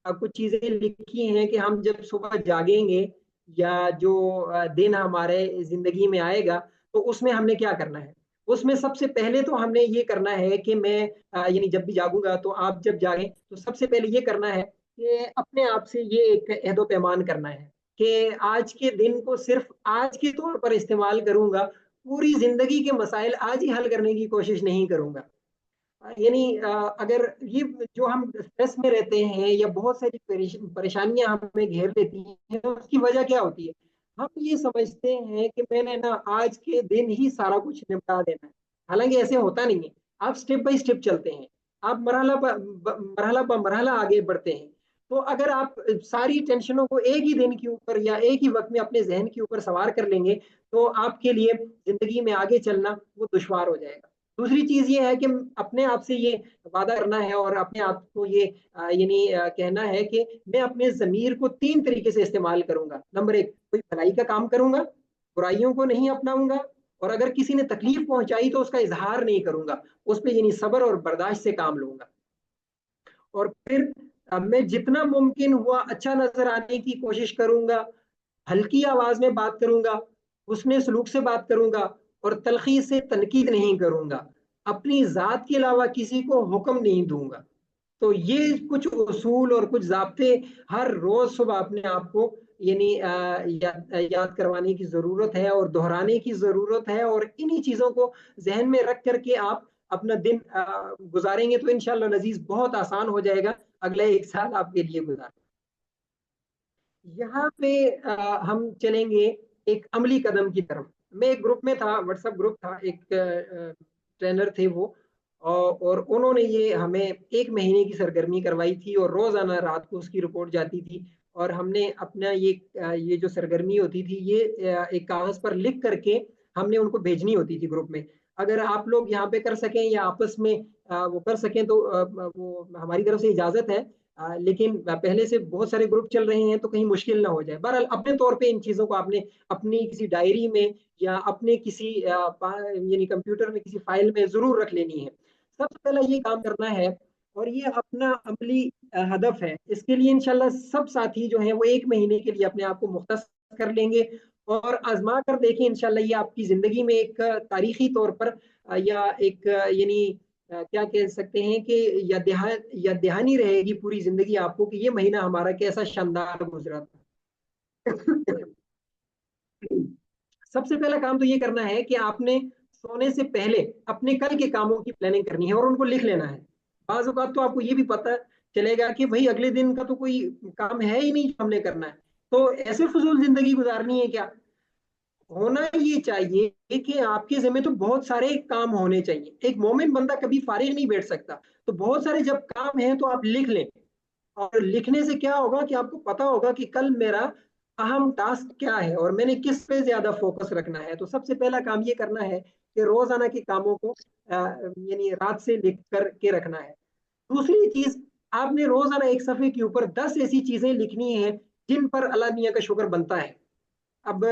कुछ चीजें लिखी हैं कि हम जब सुबह जागेंगे या जो दिन हमारे जिंदगी में आएगा तो उसमें हमने क्या करना है। उसमें सबसे पहले तो हमने ये करना है कि मैं यानी जब भी जागूंगा तो आप जब जागें तो सबसे पहले ये करना है कि अपने आप से ये एक अहदो पैमान करना है कि आज के दिन को सिर्फ आज के तौर पर इस्तेमाल करूंगा, पूरी जिंदगी के मसाइल आज ही हल करने की कोशिश नहीं करूंगा। यानी अगर ये जो हम स्ट्रेस में रहते हैं या बहुत सारी परेशानियां हमें घेर लेती हैं, उसकी वजह क्या होती है? हम ये समझते हैं कि मैंने ना आज के दिन ही सारा कुछ निपटा देना है। हालांकि ऐसे होता नहीं है। आप स्टेप बाय स्टेप चलते हैं, आप मरहला ब मरहला आगे बढ़ते हैं। तो अगर आप सारी टेंशनों को एक ही दिन के ऊपर या एक ही वक्त में अपने जहन के ऊपर सवार कर लेंगे तो आपके लिए जिंदगी में आगे चलना वो दुश्वार हो जाएगा। दूसरी चीज ये है कि अपने आप से ये वादा करना है और अपने आप को ये यानी कहना है कि मैं अपने जमीर को तीन तरीके से इस्तेमाल करूंगा। नंबर एक, कोई भलाई का काम करूंगा, बुराइयों को नहीं अपनाऊंगा, और अगर किसी ने तकलीफ पहुंचाई तो उसका इजहार नहीं करूंगा, उस पर यानी सब्र और बर्दाश्त से काम लूंगा। और फिर मैं जितना मुमकिन हुआ अच्छा नजर आने की कोशिश करूंगा, हल्की आवाज में बात करूंगा, उसने सलूक से बात करूंगा, और तलखी से तनकीद नहीं करूंगा, अपनी जात के अलावा किसी को हुक्म नहीं दूंगा। तो ये कुछ उसूल और कुछ ज़ाब्ते हर रोज सुबह अपने आप को यानी याद करवाने की जरूरत है और दोहराने की जरूरत है, और इन्हीं चीजों को जहन में रख करके आप अपना दिन गुजारेंगे तो इंशाल्लाह नजीज बहुत आसान हो जाएगा अगला एक साल आपके लिए गुजार। यहाँ पे हम चलेंगे एक अमली कदम की तरफ। मैं एक ग्रुप में था, व्हाट्सएप ग्रुप था, एक ट्रेनर थे वो, और उन्होंने ये हमें एक महीने की सरगर्मी करवाई थी और रोजाना रात को उसकी रिपोर्ट जाती थी। और हमने अपना ये जो सरगर्मी होती थी ये एक कागज पर लिख करके हमने उनको भेजनी होती थी ग्रुप में। अगर आप लोग यहाँ पे कर सकें या आपस में वो कर सकें तो वो हमारी तरफ से इजाजत है। लेकिन पहले से बहुत सारे ग्रुप चल रहे हैं तो कहीं मुश्किल ना हो जाए। बहरहाल अपने तौर पे इन चीजों को आपने अपनी किसी डायरी में या अपने किसी यानी कंप्यूटर में किसी फाइल में जरूर रख लेनी है। सबसे पहला ये काम करना है, और ये अपना अमली हदफ है। इसके लिए इंशाल्लाह सब साथी जो हैं वो एक महीने के लिए अपने आप को मुख्तस कर लेंगे और आजमा कर देखें। इंशाल्लाह ये आपकी जिंदगी में एक तारीखी तौर पर या एक यानी क्या कह सकते हैं कि याद दहानी रहेगी पूरी जिंदगी आपको कि ये महीना हमारा कैसा शानदार गुजरा था। सबसे पहला काम तो ये करना है कि आपने सोने से पहले अपने कल के कामों की प्लानिंग करनी है और उनको लिख लेना है। बाज़ औक़ात तो आपको ये भी पता चलेगा कि भाई अगले दिन का तो कोई काम है ही नहीं जो हमने करना है, तो ऐसे फजूल जिंदगी गुजारनी है क्या। होना ये चाहिए कि आपके ज़िम्मे तो बहुत सारे काम होने चाहिए। एक मोमिन बंदा कभी फारिग नहीं बैठ सकता, तो बहुत सारे जब काम हैं तो आप लिख लें। और लिखने से क्या होगा कि आपको पता होगा कि कल मेरा अहम टास्क क्या है और मैंने किस पे ज्यादा फोकस रखना है। तो सबसे पहला काम ये करना है कि रोजाना के कामों को यानी रात से लिख कर के रखना है। दूसरी चीज, आपने रोजाना एक सफे के ऊपर 10 ऐसी चीजें लिखनी है जिन पर अल्लाह मियाँ का शुक्र बनता है। अब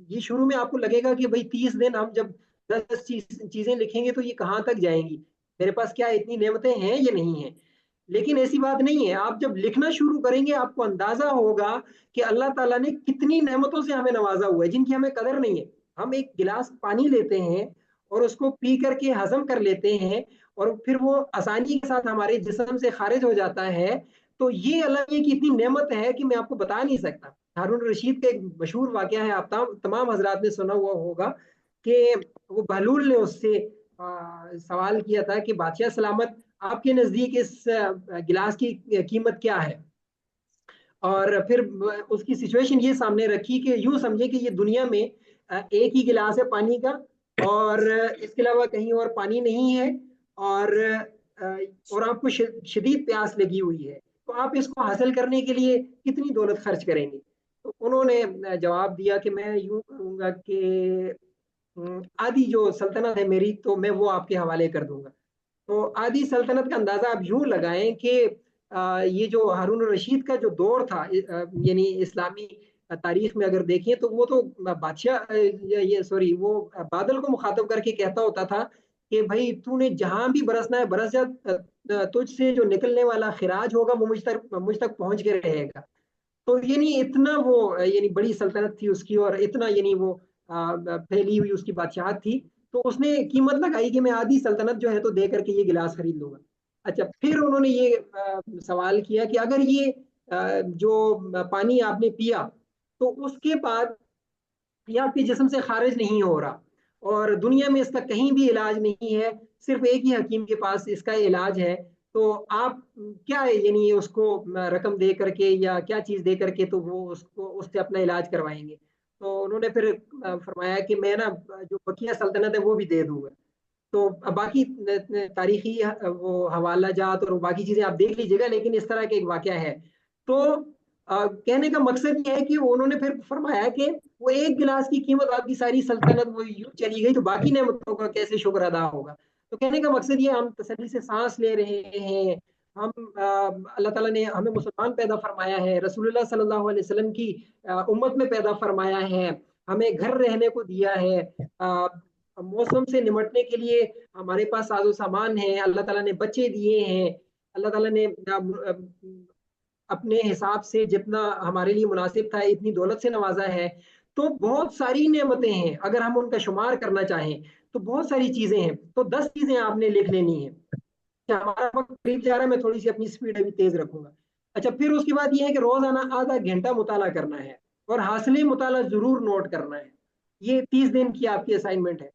ये शुरू में आपको लगेगा कि भाई 30 दिन हम जब 10 चीजें लिखेंगे तो ये कहाँ तक जाएंगी, मेरे पास क्या इतनी नेमतें हैं ये नहीं है। लेकिन ऐसी बात नहीं है, आप जब लिखना शुरू करेंगे आपको अंदाजा होगा कि अल्लाह ताला ने कितनी नेमतों से हमें नवाजा हुआ है जिनकी हमें कदर नहीं है। हम एक गिलास पानी लेते हैं और उसको पी करके हजम कर लेते हैं और फिर वो आसानी के साथ हमारे जिस्म से खारिज हो जाता है। तो ये अल्लाह की इतनी नेमत है कि मैं आपको बता नहीं सकता। हारून रशीद का एक मशहूर वाकया है, आप तमाम हजरात ने सुना हुआ होगा कि वो बहलूल ने उससे सवाल किया था कि बादशाह सलामत, आपके नजदीक इस गिलास की कीमत क्या है। और फिर उसकी सिचुएशन ये सामने रखी कि यूं समझे कि ये दुनिया में एक ही गिलास है पानी का और इसके अलावा कहीं और पानी नहीं है, और और आपको शदीद प्यास लगी हुई है, तो आप इसको हासिल करने के लिए कितनी दौलत खर्च करेंगे। तो उन्होंने जवाब दिया कि मैं यूं करूंगा कि आधी जो सल्तनत है मेरी तो मैं वो आपके हवाले कर दूंगा। तो आदि सल्तनत का अंदाजा आप यूं लगाएं कि ये जो हारून रशीद का जो दौर था यानी इस्लामी तारीख में अगर देखें तो वो तो बादशाह ये सॉरी वो बादल को मुखातब करके कहता होता था कि भाई तूने जहां भी बरसना है बरस जा, तुझसे जो निकलने वाला खिराज होगा वो मुझ तक पहुंच के रहेगा। तो यानी इतना वो यानी बड़ी सल्तनत थी उसकी और इतना यानी वो फैली हुई उसकी बादशाहत थी। तो उसने कीमत लगाई कि मैं आधी सल्तनत जो है तो दे करके ये गिलास खरीद लूंगा। अच्छा, फिर उन्होंने ये सवाल किया कि अगर ये जो पानी आपने पिया तो उसके बाद ये आपके जिस्म से खारिज नहीं हो रहा और दुनिया में इसका कहीं भी इलाज नहीं है, सिर्फ एक ही हकीम के पास इसका इलाज है, तो आप क्या यानी उसको रकम दे करके या क्या चीज दे करके तो वो उसको उससे अपना इलाज करवाएंगे। तो उन्होंने फिर फरमाया कि मैं ना जो बकिया सल्तनत है वो भी दे दूंगा। तो अब बाकी तारीखी वो हवाला जात और बाकी चीजें आप देख लीजिएगा, लेकिन इस तरह के एक वाकया है। तो कहने का मकसद ये है कि उन्होंने फिर फरमाया कि वो एक गिलास की कीमत आपकी सारी सल्तनत वो यूं चली गई तो बाकी नेमतों का कैसे शुक्र अदा होगा। तो कहने का मकसद ये, हम तसल्ली से सांस ले रहे हैं, हम अल्लाह ताला ने हमें मुसलमान पैदा फरमाया है, रसूलुल्लाह सल्लल्लाहु अलैहि वसल्लम की उम्मत में पैदा फरमाया है, हमें घर रहने को दिया है, मौसम से निमटने के लिए हमारे पास साजो सामान है, अल्लाह ताला ने बच्चे दिए हैं, अल्लाह ताला ने अपने हिसाब से जितना हमारे लिए मुनासिब था इतनी दौलत से नवाजा है। तो बहुत सारी नेमतें हैं, अगर हम उनका शुमार करना चाहें तो बहुत सारी चीजें हैं। तो 10 चीजें आपने लिख लेनी है। अच्छा, हमारा वक्त करीब जा रहा है, मैं थोड़ी सी अपनी स्पीड अभी तेज रखूंगा। अच्छा, फिर उसके बाद ये है कि रोजाना आधा घंटा मुताला करना है और हासिल मुताला जरूर नोट करना है। ये 30 दिन की आपकी असाइनमेंट है।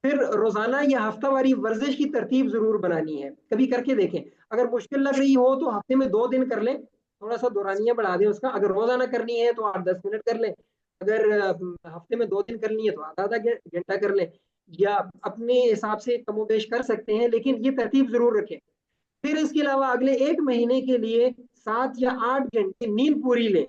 फिर रोजाना या हफ्तावारी वर्जिश की तरतीब जरूर बनानी है, कभी करके देखें। अगर मुश्किल लग रही हो तो हफ्ते में 2 दिन कर लें, थोड़ा सा दोरानिया बढ़ा दें उसका। अगर रोजाना करनी है तो 8-10 मिनट कर लें। अगर हफ्ते में 2 दिन करनी है तो आधा आधा घंटा कर लें, या अपने हिसाब से कमोबेश कर सकते हैं, लेकिन ये तरतीब जरूर रखें। फिर इसके अलावा अगले 1 महीने के लिए 7 या 8 घंटे नींद पूरी लें।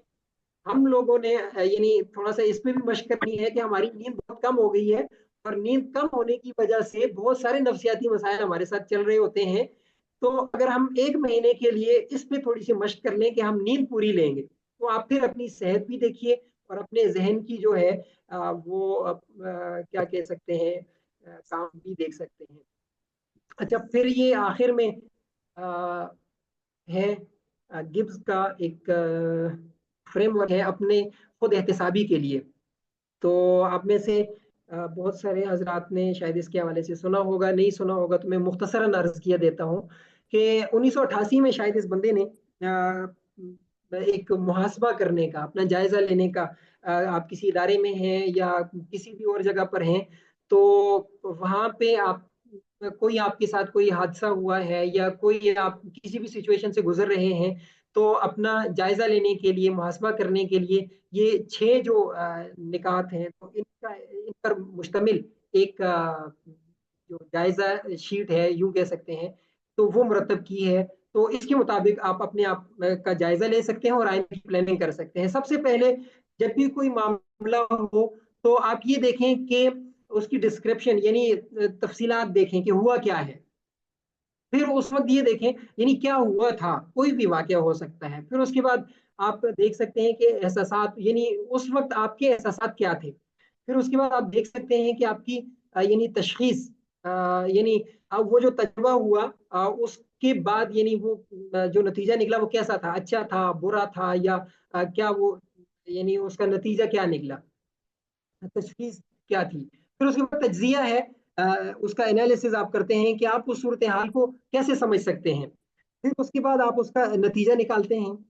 हम लोगों ने यानी थोड़ा सा इस पे भी मशक करनी है कि हमारी नींद बहुत कम हो गई है, और नींद कम होने की वजह से बहुत सारे नफ्सियाती मसाइल हमारे साथ चल रहे होते हैं। तो अगर हम 1 महीने के लिए इस पे थोड़ी सी मशक कर लें कि हम नींद पूरी लेंगे, तो आप फिर अपनी सेहत भी देखिए और अपने जहन की जो है वो क्या कह सकते हैं, काम भी देख सकते हैं। अच्छा, फिर ये आखिर में आ, है गिब्स का एक फ्रेमवर्क है अपने खुद एहतसाबी के लिए। तो आप में से बहुत सारे हजरात ने शायद इसके हवाले से सुना होगा, नहीं सुना होगा तो मैं मुख्तसरन अर्ज किया देता हूँ कि 1988 में शायद इस बंदे ने एक मुहासबा करने का, अपना जायजा लेने का, आप किसी इदारे में हैं या किसी भी और जगह पर हैं, तो वहां पे आप कोई आपके साथ कोई हादसा हुआ है या कोई आप किसी भी सिचुएशन से गुजर रहे हैं, तो अपना जायजा लेने के लिए, मुहासबा करने के लिए ये 6 जो निकात हैं, तो इनका इन पर मुश्तमिल एक जो जायजा शीट है यूं कह सकते हैं, तो वो मुरतब की है। तो इसके मुताबिक आप अपने आप का जायजा ले सकते हैं और आगे की प्लानिंग कर सकते हैं। सबसे पहले जब भी कोई मामला हो तो आप ये देखें कि उसकी डिस्क्रिप्शन यानी तफसीलात देखें कि हुआ क्या है। फिर उस वक्त ये देखें यानी क्या हुआ था, कोई भी वाकया हो सकता है। फिर उसके बाद आप देख सकते हैं कि एहसासात यानी उस वक्त आपके एहसासात क्या थे। फिर उसके बाद आप देख सकते हैं कि आपकी यानी तशखीस, यानी अब वो जो तजर्बा हुआ उसके बाद यानी वो जो नतीजा निकला वो कैसा था, अच्छा था, बुरा था, या क्या वो यानी उसका नतीजा क्या निकला, तशखीस क्या थी। फिर उसके बाद तज्जिया है, उसका एनालिसिस आप करते हैं कि आप उस सूरत हाल को कैसे समझ सकते हैं। फिर उसके बाद आप उसका नतीजा निकालते हैं।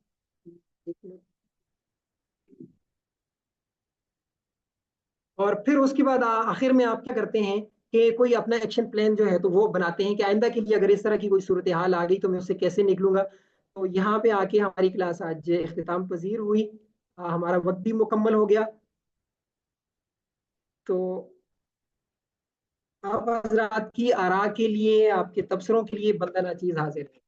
और फिर उसके बाद आखिर में आप क्या करते हैं कि कोई अपना एक्शन प्लान जो है तो वो बनाते हैं कि आइंदा के लिए अगर इस तरह की कोई सूरत हाल आ गई तो मैं उससे कैसे निकलूंगा। तो यहाँ पे आके हमारी क्लास आज इख्तिताम पजीर हुई। हमारा वक्त भी मुकम्मल हो गया। तो आप हजरात की आरा के लिए, आपके तबसरों के लिए बंदा नाचीज हाजिर है।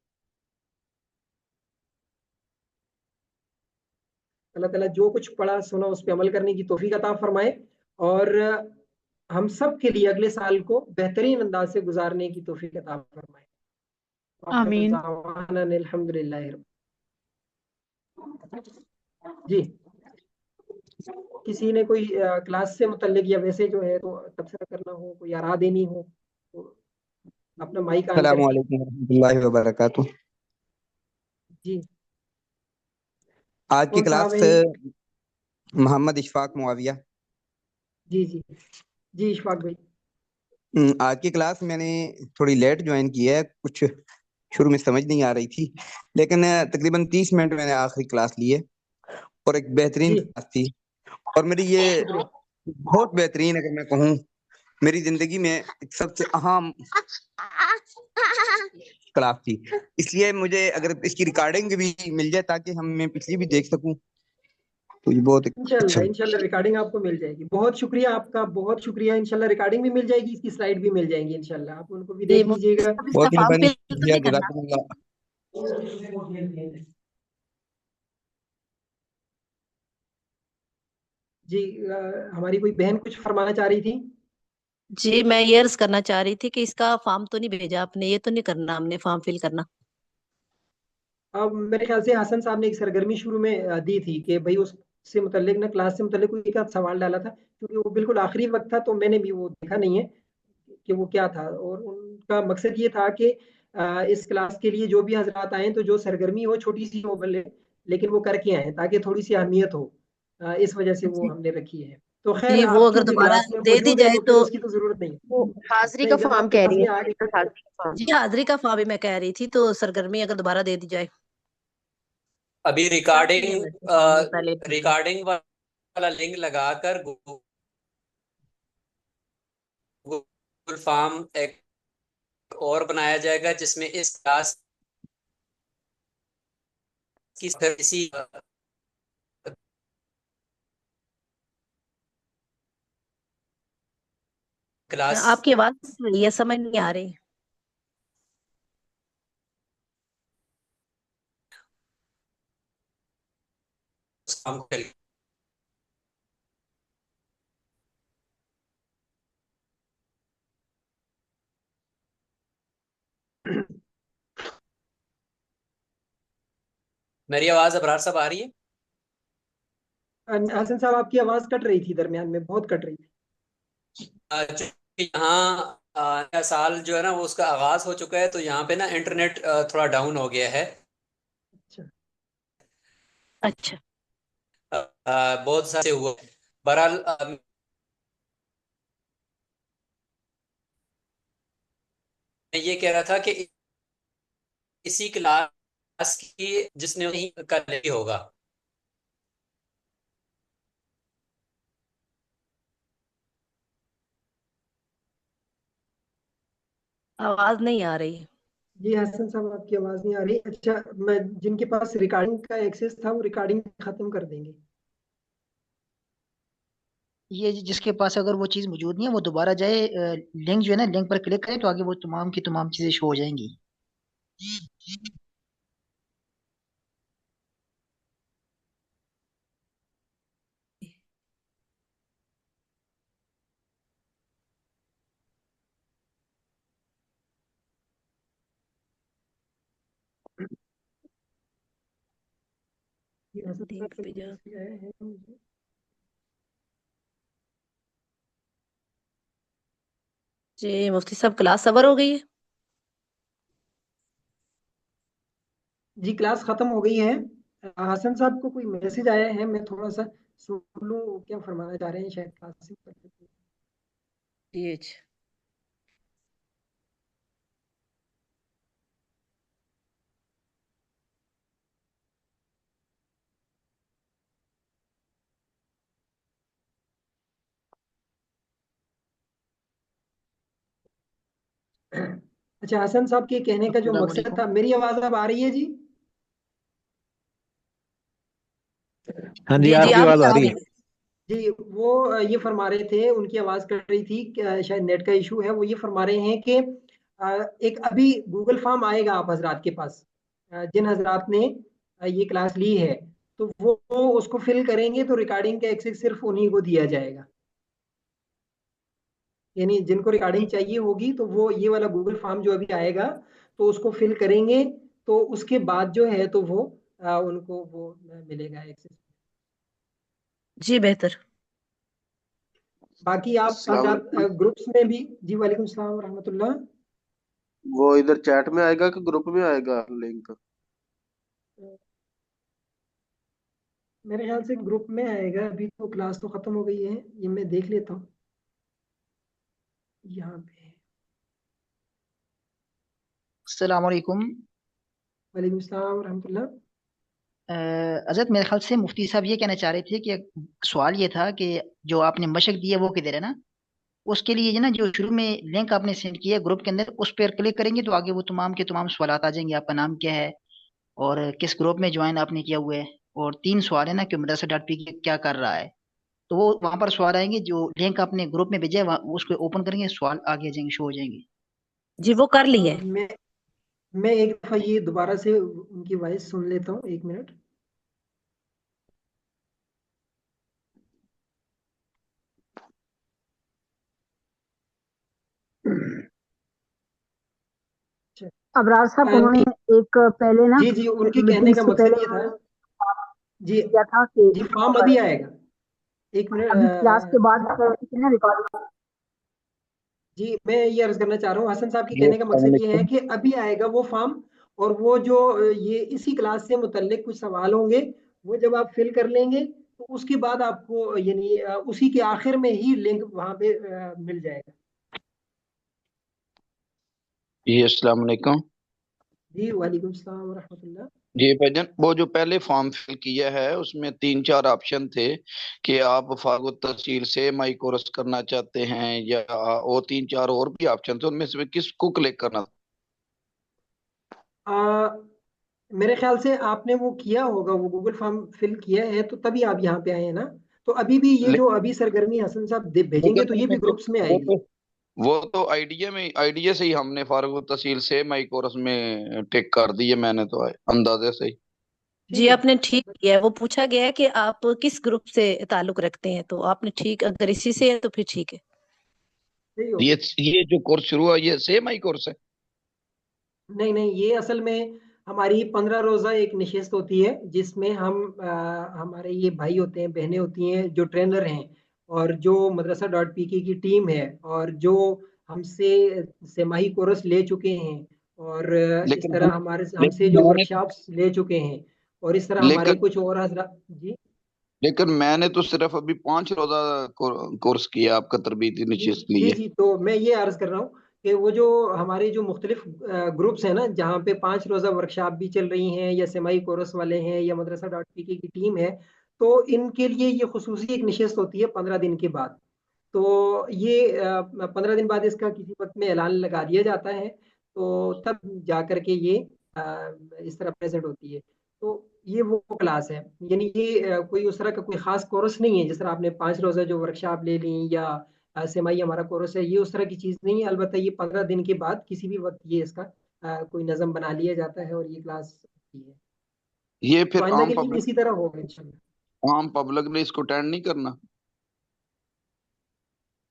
अल्लाह ताला जो कुछ पढ़ा सुना उस पर अमल करने की तौफीक अता फरमाए, और हम सब के लिए अगले साल को बेहतरीन अंदाज से गुजारने की तौफीक अता फरमाए। आखिर
आमीन।
दावाना अल्हम्दुलिल्लाह जी। किसी ने कोई क्लास से मुतल्लिक या वैसे जो है तो तबसरा करना हो, कोई आरा देनी हो, तो अपना माइक ऑन
अस्सलामु
करें।
अलैकुम रहमतुल्लाहि व बरकातुहू।
जी,
आज की
कौन साहब
क्लास
है ये?
मोहम्मद इशफाक मुआविया।
जी जी जी, इशफाक भाई।
आज की क्लास मैंने थोड़ी लेट ज्वाइन की है, कुछ शुरू में समझ नहीं आ रही थी, लेकिन तकरीबन 30 मिनट मैंने आखिरी क्लास ली है और एक बेहतरीन
जी,
क्लास थी। और मेरी ये
शुक्रिया।
बहुत बेहतरीन, अगर मैं कहूँ, मेरी जिंदगी में एक सबसे अहम क्लास थी। इसलिए मुझे अगर इसकी रिकॉर्डिंग भी मिल जाए ताकि हम मैं पिछली भी देख सकूं तो ये बहुत अच्छा।
इंशाल्लाह इंशाल्लाह रिकॉर्डिंग आपको मिल जाएगी। बहुत शुक्रिया आपका, बहुत शुक्रिया। इंशाल्लाह रिकॉर्डिंग भी मिल जाएगी, इसकी स्लाइड भी मिल जाएंगी इंशाल्लाह, आप उनको भी
जी,
देख
मुफ्ती
लीजिएगा।
साहब इसका
बहुत
फॉर्म
मेहरबानी,
फिल तो
शुक्रिया,
नहीं करना?
जज़ाकल्लाह।
जी, हमारी कोई बहन कुछ फरमाना चाह रही थी।
जी, मैं ये अर्ज करना चाह रही थी कि इसका फॉर्म तो नहीं भेजा आपने, ये तो नहीं करना हमने फॉर्म फिल करना?
अब मेरे ख्याल से हसन साहब ने एक सरगर्मी शुरू में दी थी कि भाई उससे मुतल्लिक ना, क्लास से मुतल्लिक कोई एक आध सवाल डाला था, क्योंकि वो बिल्कुल आखिरी वक्त था तो मैंने भी वो देखा नहीं है कि वो क्या था। और उनका मकसद ये था कि इस क्लास के लिए जो भी हजरात आए तो जो सरगर्मी हो छोटी सी हो भले, लेकिन वो करके आए ताकि थोड़ी सी अहमियत हो। इस वजह से वो
जी
हमने रखी है। तो खैर
जी, वो
आप
अगर
चूंकि
दोबारा
क्लास में
दे दी
मौजूद है
जाए
तो फिर
तो।
उसकी तो जरूरत नहीं।
वो हाजिरी का
नहीं, जब
फॉर्म
आपके
कह
पास
रही
में
है,
आ गई।
हाजिरी का फॉर्म।
जी, हाजिरी का फॉर्म भी मैं कह रही थी, तो सरगर्मी अगर दोबारा दे दी जाए।
अभी
कर दिया वैसे हमने पहले भी।
रिकॉर्डिंग वाला लिंक लगाकर गूगल फॉर्म एक और बनाया जाएगा, जिसमें इस क्लास की फिर इसी क्लास
आपकी आवाज कट रही है, समझ नहीं आ रही।
उस काम को करेगी। मेरी आवाज अबरार साहब आ रही है?
हसन साहब, आपकी आवाज कट रही थी, दरमियान में बहुत कट रही थी।
चूंकि यहाँ नया साल जो है ना वो उसका आगाज हो चुका है, तो यहाँ पे ना इंटरनेट थोड़ा डाउन हो गया है।
अच्छा।
अच्छा।
बहुत सारे हुआ। बहरहाल मैं ये कह रहा था कि इसी क्लास की जिसने नहीं कर ली होगा।
आवाज नहीं आ रही।
जी हसन साहब, आपकी आवाज नहीं आ रही। अच्छा, मैं जिनके पास रिकॉर्डिंग का एक्सेस था वो रिकॉर्डिंग खत्म कर देंगे।
ये जिसके पास अगर वो चीज़ मौजूद नहीं है वो दोबारा जाए, लिंक जो है ना, लिंक पर क्लिक करे तो आगे वो तमाम की तमाम चीज़ें शो हो जाएंगी।
जी हसन साहब,
लिंक
का
पे
कोई
जा।
मैसेज आया है मुझे?
जी, मुफ्ती साहब क्लास सवर हो गई है।
जी, क्लास खत्म हो गई है। हसन साहब को कोई मैसेज आया है, मैं थोड़ा सा सुन लूं वो क्या फरमाना चाह रहे हैं, शायद क्लास से
जी अच्छा।
अच्छा, हसन साहब के कहने का जो
अस्सलाम
मकसद
वालेकुम।
था, मेरी आवाज अब आ रही है जी?
हाँ जी,
जी जी,
आपकी
आप
आवाज
भी
आ
आ
रही
रही
है।
है।
जी, वो ये फरमा रहे थे, उनकी आवाज कट रही थी शायद नेट का इशू है। वो ये फरमा रहे हैं कि एक अभी गूगल फॉर्म आएगा आप हजरात के पास, जिन हजरात ने ये क्लास ली है, तो वो उसको फिल करेंगे तो रिकॉर्डिंग का एक्सेस सिर्फ उन्हीं को दिया जाएगा। यानी जिनको रिकॉर्डिंग चाहिए होगी तो वो ये वाला गूगल फॉर्म जो अभी आएगा तो उसको फिल करेंगे, तो उसके बाद जो है तो वो उनको वो मिलेगा एक्सेस।
जी बेहतर।
बाकी आप
अस्सलाम
हजरात
वालेकुम।
ग्रुप्स में भी। जी वालेकुम सलाम रहमतुल्लाह।
वो इधर चैट में आएगा कि ग्रुप में आएगा लिंक?
मेरे ख्याल से ग्रुप में आएगा, अभी तो क्लास तो खत्म हो गई है, ये मैं देख लेता हूँ यहाँ पे।
अस्सलाम वालेकुम।
वालेकुम सलाम रहमतुल्लाह।
हजरत, मेरे ख्याल से मुफ्ती साहब ये कहना चाह रहे थे कि सवाल ये था कि जो आपने मशक दी है वो किधर है ना, उसके लिए ना जो शुरू में लिंक आपने सेंड किया है ग्रुप के अंदर, उस पर क्लिक करेंगे तो आगे वो तमाम के तमाम सवाल आ जाएंगे। आपका नाम क्या है और किस ग्रुप में ज्वाइन आपने किया हुआ है, और 3 सवाल है ना कि मदरसा डॉट पी क्या कर रहा है। तो वो वहां पर सवाल आएंगे, जो लिंक आपने ग्रुप में भेजा है उसको ओपन करेंगे, सवाल आगे आ जाएंगे, शो हो जाएंगे।
जी, वो कर ली है।
मैं एक दफा ये दोबारा से उनकी वॉइस सुन लेता हूँ, एक मिनट। अच्छा,
अबरार साहब,
ठीक।
उन्होंने एक पहले ना
जी जी, उनके कहने
मीटिंग
का
से
मकसद
पहले
ये था।
उन्होंने
जी
किया था कि
जी, फॉर्म अभी आएगा। एक
अभी क्लास के
मिनट।
बाद कितने रिकॉर्डिंग।
जी, मैं ये अर्ज करना चाह रहा हूँ, हसन साहब के
जी,
कहने का
अस्सलाम
मकसद ये है
वालेकुम।
कि अभी आएगा वो फॉर्म, और वो जो ये इसी क्लास से मुतल्लिक कुछ सवाल होंगे, वो जब आप फिल कर लेंगे तो उसके बाद आपको यानी उसी के आखिर में ही लिंक वहां पे मिल जाएगा।
जी अस्सलाम वालेकुम।
जी वालेकुम सलाम व रहमतुल्लाह।
जी भाईजान, वो जो पहले फॉर्म फिल किया है उसमें 3-4 ऑप्शन थे कि आप फारग तहसील से माई कोर्स करना चाहते हैं या वो 3-4 और भी ऑप्शन थे, उनमें से किसको क्लिक करना?
आ, मेरे ख्याल से आपने वो किया होगा, वो गूगल फॉर्म फिल किया है तो तभी आप यहाँ पे आए हैं ना। तो अभी भी ये
ले,
जो अभी सरगर्मी हसन साहब भेजेंगे
लेकिन
तो ये भी
उसमें तो
ग्रुप्स में
वो
आएगी।
तो वो तो आइडिया से ही हमने फारग तहसील से माई कोर्स में टिक कर दी है, मैंने तो अंदाजे से ही।
जी
ठीक है,
आपने ठीक किया है। वो पूछा गया है कि आप किस ग्रुप से ताल्लुक रखते हैं, तो आपने ठीक, अगर इसी से है तो फिर ठीक है।
सही हो
ये
गया।
ये जो कोर्स शुरू हुआ ये सेम माई कोर्स है?
नहीं नहीं, ये असल में हमारी 15 रोजा एक निशिस्त होती है जिसमें हम हमारे ये भाई होते हैं, बहनें होती हैं जो ट्रेनर हैं, और जो madrasa.pk की टीम है, और जो हमसे सेमाही कोर्स ले चुके हैं, और इस
लेकिन
तरह
हम
हमारे हमसे
लेकिन
जो
मैंने
वर्कशॉप्स ले चुके हैं, और इस तरह हमारे
लेकिन
कुछ और जी
लेकिन मैंने तो सिर्फ अभी 5 रोजा कोर्स किया आपका तरबीती
जी
निशिस्त
जी
लिए।
जी। तो मैं ये अर्ज कर रहा हूँ कि वो जो हमारे जो मुख्तलिफ ग्रुप्स हैं ना, जहाँ पे 5 रोजा वर्कशॉप भी चल रही हैं, या सेमाई कोर्स वाले हैं, या madrasa.pk की टीम है, तो इनके लिए ये खुसूसी एक निशस्त होती है 15 दिन के बाद। तो ये 15 दिन बाद इसका किसी वक्त में ऐलान लगा दिया जाता है, तो तब जा करके ये इस तरह प्रेजेंट होती है। तो ये वो क्लास है, यानी ये कोई उस तरह का कोई खास कोर्स नहीं है जिस तरह आपने 5 रोजा जो वर्कशॉप ले ली, या सेमाई हमारा कोर्स है, ये उस तरह की चीज़ नहीं है। अलबत्ता ये 15 दिन के बाद किसी भी वक्त ये इसका कोई नज़म बना लिया जाता है और ये क्लास होती है।
ये
तो
फिर
आइंदा के लिए भी इसी तरह होगा इंशाल्लाह।
आम पब्लिक ने इसको अटेंड नहीं करना?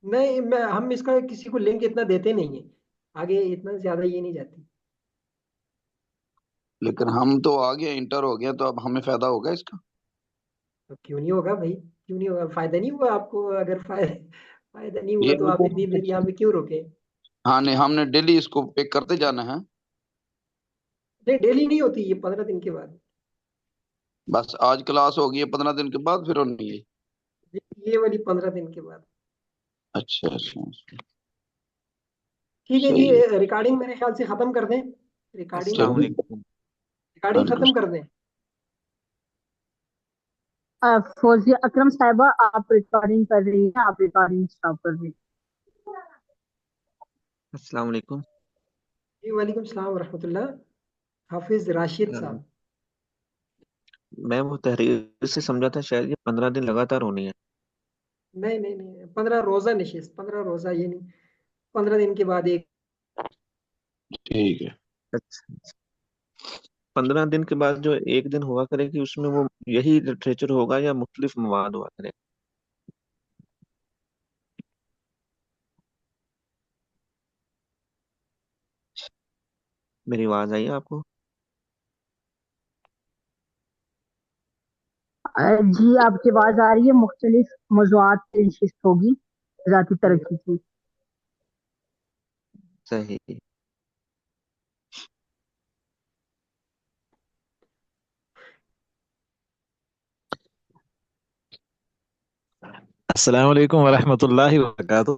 नहीं, हम इसका किसी को लिंक इतना देते नहीं है, आगे इतना ज्यादा ये नहीं जाती।
लेकिन हम तो आ गए, इंटर हो गया, तो अब हमें फायदा होगा इसका?
तो क्यों नहीं होगा भाई, क्यों नहीं होगा? फायदा नहीं हुआ आपको? अगर फायदा नहीं हुआ
ये
तो आप इतनी देर यहाँ पे क्यों रुके?
हाँ नहीं, हमने डेली इसको पिक करते जाना है।
नहीं, डेली नहीं होती, ये 15 दिन के बाद।
बस आज क्लास होगी है, 15 दिन के बाद फिर होनी है?
ये वाली 15 दिन के बाद।
अच्छा अच्छा अच्छा।
ठीक है जी,
सही है।
रिकॉर्डिंग मेरे ख्याल से खत्म कर दें। रिकॉर्डिंग
अस्सलाम
चलिए।
वालेकुम।
रिकॉर्डिंग
वालेकुम।
खत्म कर दें।
फौजिया अकरम साहिबा, आप रिकॉर्डिंग कर रही हैं, आप रिकॉर्डिंग स्टॉप कर रही हैं।
अस्सलाम वालेकुम।
जी वालेकुम सलाम रहमतुल्लाह। हाफिज राशिद
अ,
साहब।
मैं वो तहरीर से समझा था शायद ये 15 दिन लगातार होनी है।
नहीं नहीं नहीं, 15 रोजा निशिस्त, 15 रोजा ये नहीं, 15 दिन के बाद एक।
ठीक है।
अच्छा, 15 दिन के बाद जो एक दिन हुआ करेगी उसमें वो यही लिटरेचर होगा या मुख्तलिफ मवाद हुआ करेगा? मेरी आवाज आई है आपको?
जी आपकी आवाज आ रही है। मुख्तलिफ मौज़ूआत पे नशिस्त होगी, ज़ाती तरक्की की।
सही।
अस्सलाम वालेकुम वरहमतुल्लाहि वबरकातुहू।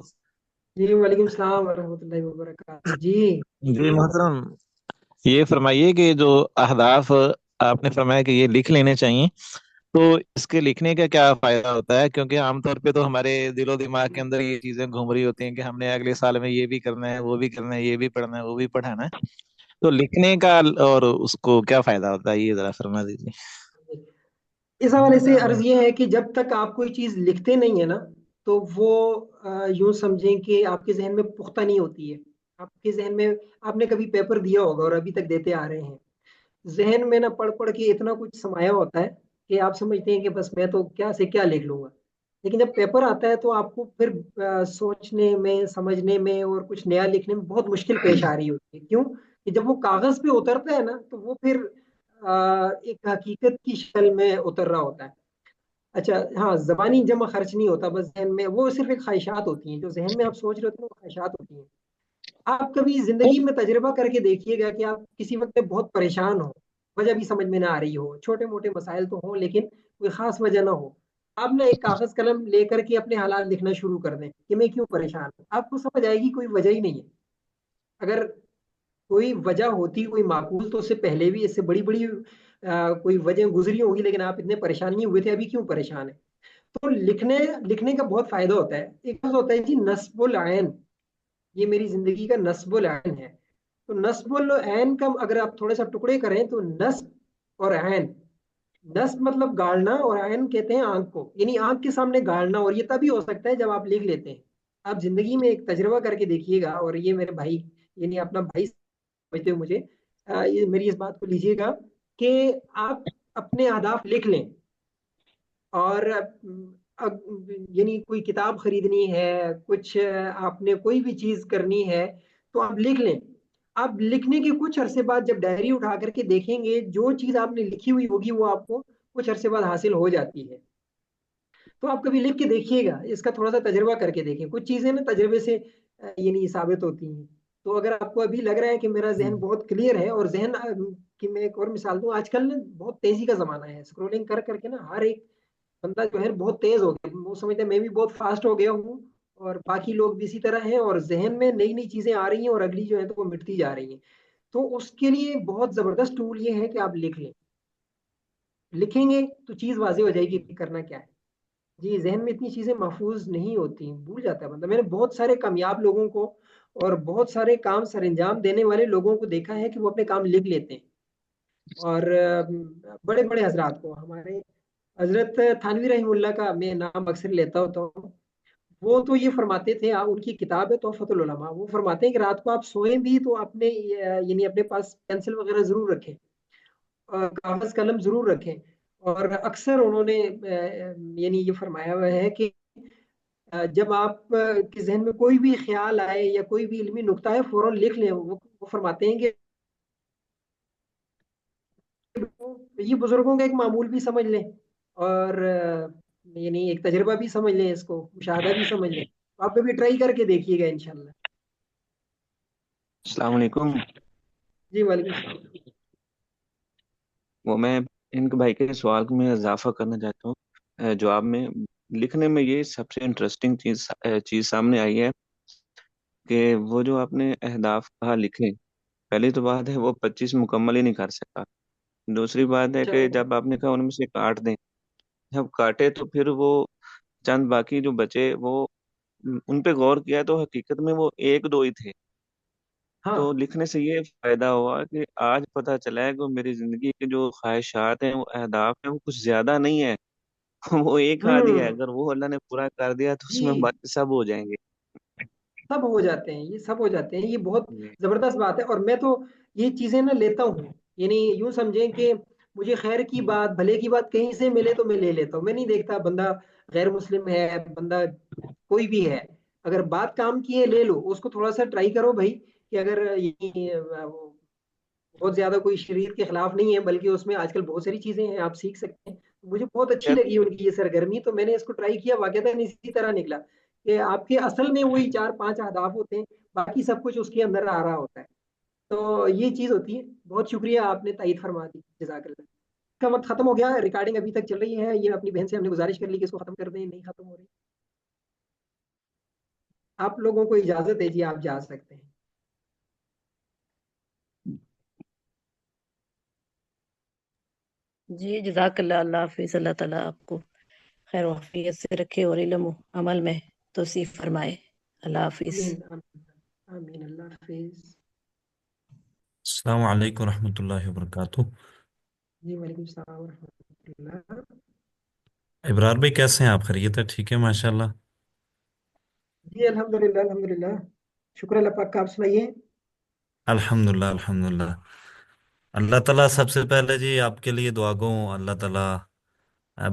जी वालेकुम सलाम रहमतुल्लाहि व बरकातहू जी।
जी मोहतरम, ये फरमाइए कि जो अहदाफ आपने फरमाया कि ये लिख लेने चाहिए, तो इसके लिखने का क्या फायदा होता है? क्योंकि आमतौर पे तो हमारे दिलो दिमाग के अंदर ये चीजें घूम रही होती हैं कि हमने अगले साल में ये भी करना है, वो भी करना है, ये भी पढ़ना है, वो भी पढ़ाना है। तो लिखने का और उसको क्या फायदा होता है, ये जरा फरमा दीजिए।
इस हवाले से अर्ज ये है कि जब तक आप कोई चीज लिखते नहीं है ना, तो वो यूं समझें कि आपके जहन में पुख्ता नहीं होती है। आपके जहन में, आपने कभी पेपर दिया होगा और अभी तक देते आ रहे हैं, जहन में ना पढ़ पढ़ के इतना कुछ समाया होता है कि आप समझते हैं कि बस मैं तो क्या से क्या लिख लूंगा। लेकिन जब पेपर आता है तो आपको फिर सोचने में, समझने में और कुछ नया लिखने में बहुत मुश्किल पेश आ रही होती है। क्यों? कि जब वो कागज पे उतरता है ना, तो वो फिर एक हकीकत की शक्ल में उतर रहा होता है। अच्छा हाँ, जबानी जमा खर्च नहीं होता, बस जहन में वो सिर्फ एक ख्वाहिशात होती हैं, जो जहन में आप सोच रहे होते हैं वो ख्वाहिशात होती हैं। आप कभी जिंदगी में तजर्बा करके देखिएगा कि आप किसी वक्त में बहुत परेशान हो, वजह भी समझ में ना आ रही हो, छोटे मोटे मसाइल तो हों लेकिन कोई खास वजह ना हो, आप ना एक कागज कलम लेकर के अपने हालात लिखना शुरू कर दें कि मैं क्यों परेशान हूँ, आपको समझ आएगी कोई वजह ही नहीं है। अगर कोई वजह होती कोई माकूल तो उससे पहले भी इससे बड़ी बड़ी कोई वजह गुजरी होगी, लेकिन आप इतने परेशान नहीं हुए थे, अभी क्यों परेशान है। तो लिखने लिखने का बहुत फायदा होता है। एक लफ्ज़ होता है जी नस्बुल ऐन, ये मेरी जिंदगी का नस्बुल ऐन है। तो नस्बुल ऐन का अगर आप थोड़े सा टुकड़े करें तो नस्ब और ऐन, नस्ब मतलब गाड़ना और ऐन कहते हैं आंख को, यानी आंख के सामने गाड़ना। और ये तभी हो सकता है जब आप लिख लेते हैं। आप जिंदगी में एक तजर्बा करके देखिएगा, और ये मेरे भाई, यानी अपना भाई समझते हो मुझे, ये मेरी इस बात को लीजिएगा कि आप अपने अहदाफ लिख लें। और यानी कोई किताब खरीदनी है, कुछ आपने कोई भी चीज करनी है, तो आप लिख लें। आप लिखने के कुछ अरसे बाद जब डायरी उठा करके देखेंगे, जो चीज आपने लिखी हुई होगी वो आपको कुछ अरसे बाद हासिल हो जाती है। तो आप कभी लिख के देखिएगा, इसका थोड़ा सा तजर्बा करके देखें। कुछ चीजें ना तजर्बे से यानी साबित होती हैं। तो अगर आपको अभी लग रहा है कि मेरा जहन बहुत क्लियर है, और जहन की मैं एक और मिसाल दूं, आजकल ना बहुत तेजी का जमाना है, स्क्रोलिंग कर करके ना हर एक बंदा जो है बहुत तेज हो गया। वो समझते हैं मैं भी बहुत फास्ट हो गया हूँ, और बाकी लोग भी इसी तरह हैं, और जहन में नई नई चीजें आ रही हैं और अगली जो है तो वो मिटती जा रही हैं। तो उसके लिए बहुत जबरदस्त टूल ये है कि आप लिख लें। लिखेंगे तो चीज वाजे हो जाएगी कि करना क्या है। जी, जहन में इतनी चीजें महफूज नहीं होती, भूल जाता है बंदा। मैंने बहुत सारे कामयाब लोगों को और बहुत सारे काम सर अंजाम देने वाले लोगों को देखा है कि वो अपने काम लिख लेते हैं। और बड़े बड़े हजरात को, हमारे हजरत थानवी रहीमुल्लाह का मैं नाम अक्सर लेता होता हूँ। वो तो ये फरमाते थे, उनकी किताब है तोहफतुल उलमा, वो फरमाते हैं कि रात को आप सोएं भी तो अपने यानी अपने पास पेंसिल वगैरह जरूर रखें, और कागज कलम जरूर रखें। और अक्सर उन्होंने यानी ये फरमाया हुआ है कि जब आप के जहन में कोई भी ख्याल आए या कोई भी इल्मी नुक्ता है, फौरन लिख लें। वो फरमाते हैं कि ये बुजुर्गों का एक मामूल भी समझ लें, और यानी एक तजर्बा भी समझ लें, इसको मुशाहदा भी समझ लें। तो आप कभी ट्राई करके देखिएगा इंशाल्लाह।
अस्सलाम वालेकुम।
जी वालेकुम सलाम।
वो मैं इनके भाई के सवाल में इजाफा करना चाहता हूँ जवाब में। लिखने में ये सबसे इंटरेस्टिंग चीज सामने आई है कि वो जो आपने अहदाफ कहा लिखे। पहली तो बात है वो 25 मुकम्मल ही नहीं कर सका। दूसरी बात है
अच्छा।
कि जब आपने कहा उनमें से काट दें, जब काटे तो फिर वो चंद बाकी जो बचे वो उन पे गौर किया तो हकीकत में वो एक दो ही थे। तो
हाँ।
लिखने से ये फायदा हुआ कि आज पता चला है कि मेरी जिंदगी की जो ख्वाहिशात हैं वो अहदाफ हैं वो कुछ ज्यादा नहीं है। वो एक आधी है,
हम्म।
अगर वो अल्लाह ने पूरा कर दिया तो उसमें
जी,
बाकी सब हो जाएंगे।
सब हो जाते हैं, ये सब हो जाते हैं, ये बहुत जबरदस्त बात है। और मैं तो ये चीजें ना लेता हूँ, यानी यूं समझें कि मुझे खैर की बात, भले की बात कहीं से मिले तो मैं ले लेता हूँ। मैं नहीं देखता बंदा गैर मुस्लिम है, बंदा कोई भी है, अगर बात काम की है ले लो उसको। थोड़ा सा ट्राई करो भाई, कि अगर ये बहुत ज्यादा कोई शरीयत के खिलाफ नहीं है, बल्कि उसमें आजकल बहुत सारी चीजें हैं आप सीख सकते हैं। मुझे बहुत अच्छी
यार,
लगी उनकी ये सरगर्मी, तो मैंने इसको ट्राई किया। वाकई इसी तरह निकला कि आपके असल में वही चार पांच अहदाफ होते हैं, बाकी सब कुछ उसके अंदर आ रहा होता है। तो ये चीज होती है। बहुत शुक्रिया, आपने तायीद फरमा दी, जजाकल्लाह। इसका वक्त खत्म हो गया, रिकॉर्डिंग अभी तक चल रही है। ये अपनी बहन से हमने गुजारिश कर ली कि इसको खत्म कर दें, नहीं खत्म हो रही। आप लोगों को इजाजत है जी, आप जा सकते हैं।
जी जजाकल्ला, अल्लाह हाफिज, अल्लाह ताला आपको खैर वाफियत से रखे और इल्म अमल में तौसीफ फरमाए। अल्लाह हाफिज।
आमीन आमीन आमीन। अल्लाह हाफिज।
अस्सलाम वालेकुम रहमतुल्लाहि व बरकातुहू।
जी वालेकुम सलाम व रहमतुल्लाह।
इब्रार भाई कैसे हैं आप? खैरियत है? ठीक है माशाल्लाह।
जी अल्हम्दुलिल्लाह अल्हम्दुलिल्लाह। शुक्र अल्लाह पाक का, आप सुनाइए।
अल्हम्दुलिल्लाह अल्हम्दुलिल्लाह। अल्लाह ताला सबसे पहले जी आपके लिए दुआ गो। अल्लाह ताला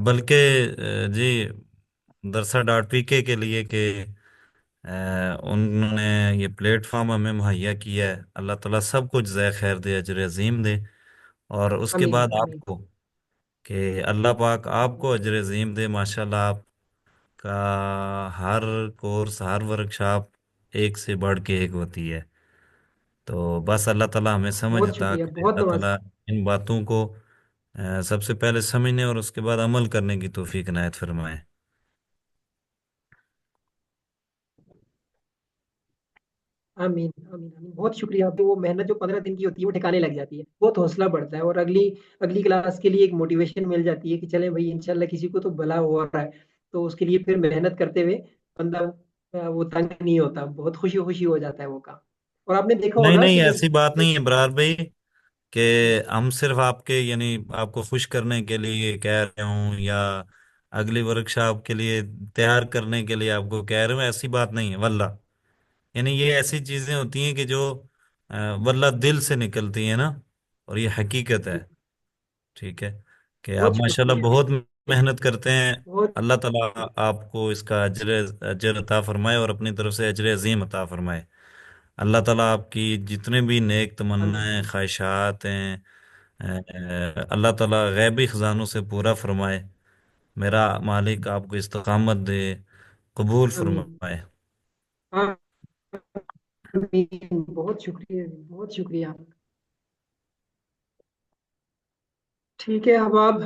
बल्कि जी दरसा डॉट पीके के लिए कि उन्होंने ये प्लेटफॉर्म हमें मुहैया किया है। अल्लाह ताला सब कुछ ज़ै खैर दे, अजर अजीम दे। और उसके
आमीन
बाद
आमीन।
आपको कि अल्लाह पाक आपको अजर अजीम दे। माशाल्लाह आपका हर कोर्स, हर वर्कशॉप एक से बढ़ के एक होती है। तो बस अल्लाह ताला हमें समझ
बहुत
अता
शुक्रिया,
करे।
बहुत
अल्लाह
नवाज।
ताला इन बातों को सबसे पहले समझने और उसके बाद अमल करने की तौफीक इनायत फरमाए।
आमीन आमीन आमीन। बहुत शुक्रिया। आपकी वो मेहनत जो 15 दिन की होती है वो ठिकाने लग जाती है, बहुत हौसला बढ़ता है और अगली अगली क्लास के लिए एक मोटिवेशन मिल जाती है कि चले भाई इंशाल्लाह किसी को तो भला हो रहा है, तो उसके लिए फिर मेहनत करते हुए बंदा वो तंग नहीं होता, बहुत खुशी खुशी हो जाता है वो काम। और आपने देखा
नहीं
होगा
नहीं,
कि
ऐसी बात
जैसे
नहीं है बरार भाई कि हम सिर्फ आपके यानी आपको खुश करने के लिए कह रहे हूँ या अगली वर्कशॉप के लिए तैयार करने के लिए आपको कह रहे हूँ, ऐसी बात नहीं है वल्ला। यानी ये ऐसी चीजें होती हैं कि जो वल्ला दिल से निकलती हैं ना, और ये हकीकत है। ठीक है कि आप
बहुत
माशाल्लाह
शुक्रिया।
बहुत मेहनत करते हैं।
बहुत
अल्लाह ताला आपको इसका अजर अजर अता फरमाए और अपनी तरफ से अजर अजीम अता फरमाए। अल्लाह ताला आपकी जितने भी नेक तमन्नाएं
आमीन
ख्वाहिशात हैं अल्लाह ताला गैबी खजानों से पूरा फरमाए। मेरा मालिक आपको इस्तकामत दे, कबूल
आमीन
फरमाए।
आमीन। बहुत शुक्रिया, बहुत शुक्रिया। ठीक है, अब आप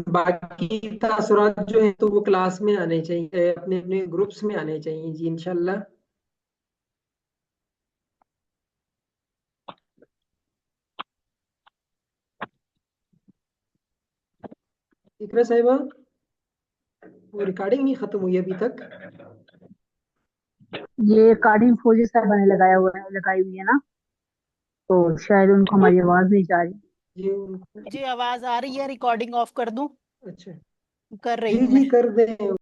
बाकी तासुरात जो है तो वो क्लास में आने चाहिए, अपने अपने ग्रुप्स में आने चाहिए जी इंशाल्लाह। इकरा साहिबा, वो रिकॉर्डिंग नहीं खत्म हुई अभी तक।
ये रिकॉर्डिंग फौजी साहब ने लगाई हुई है ना, तो शायद उनको हमारी आवाज नहीं जा रही।
जी उनको।
जी आवाज आ रही है, रिकॉर्डिंग ऑफ कर दूं?
अच्छा।
कर रही
जी
हूँ
जी
मैं।
कर दें।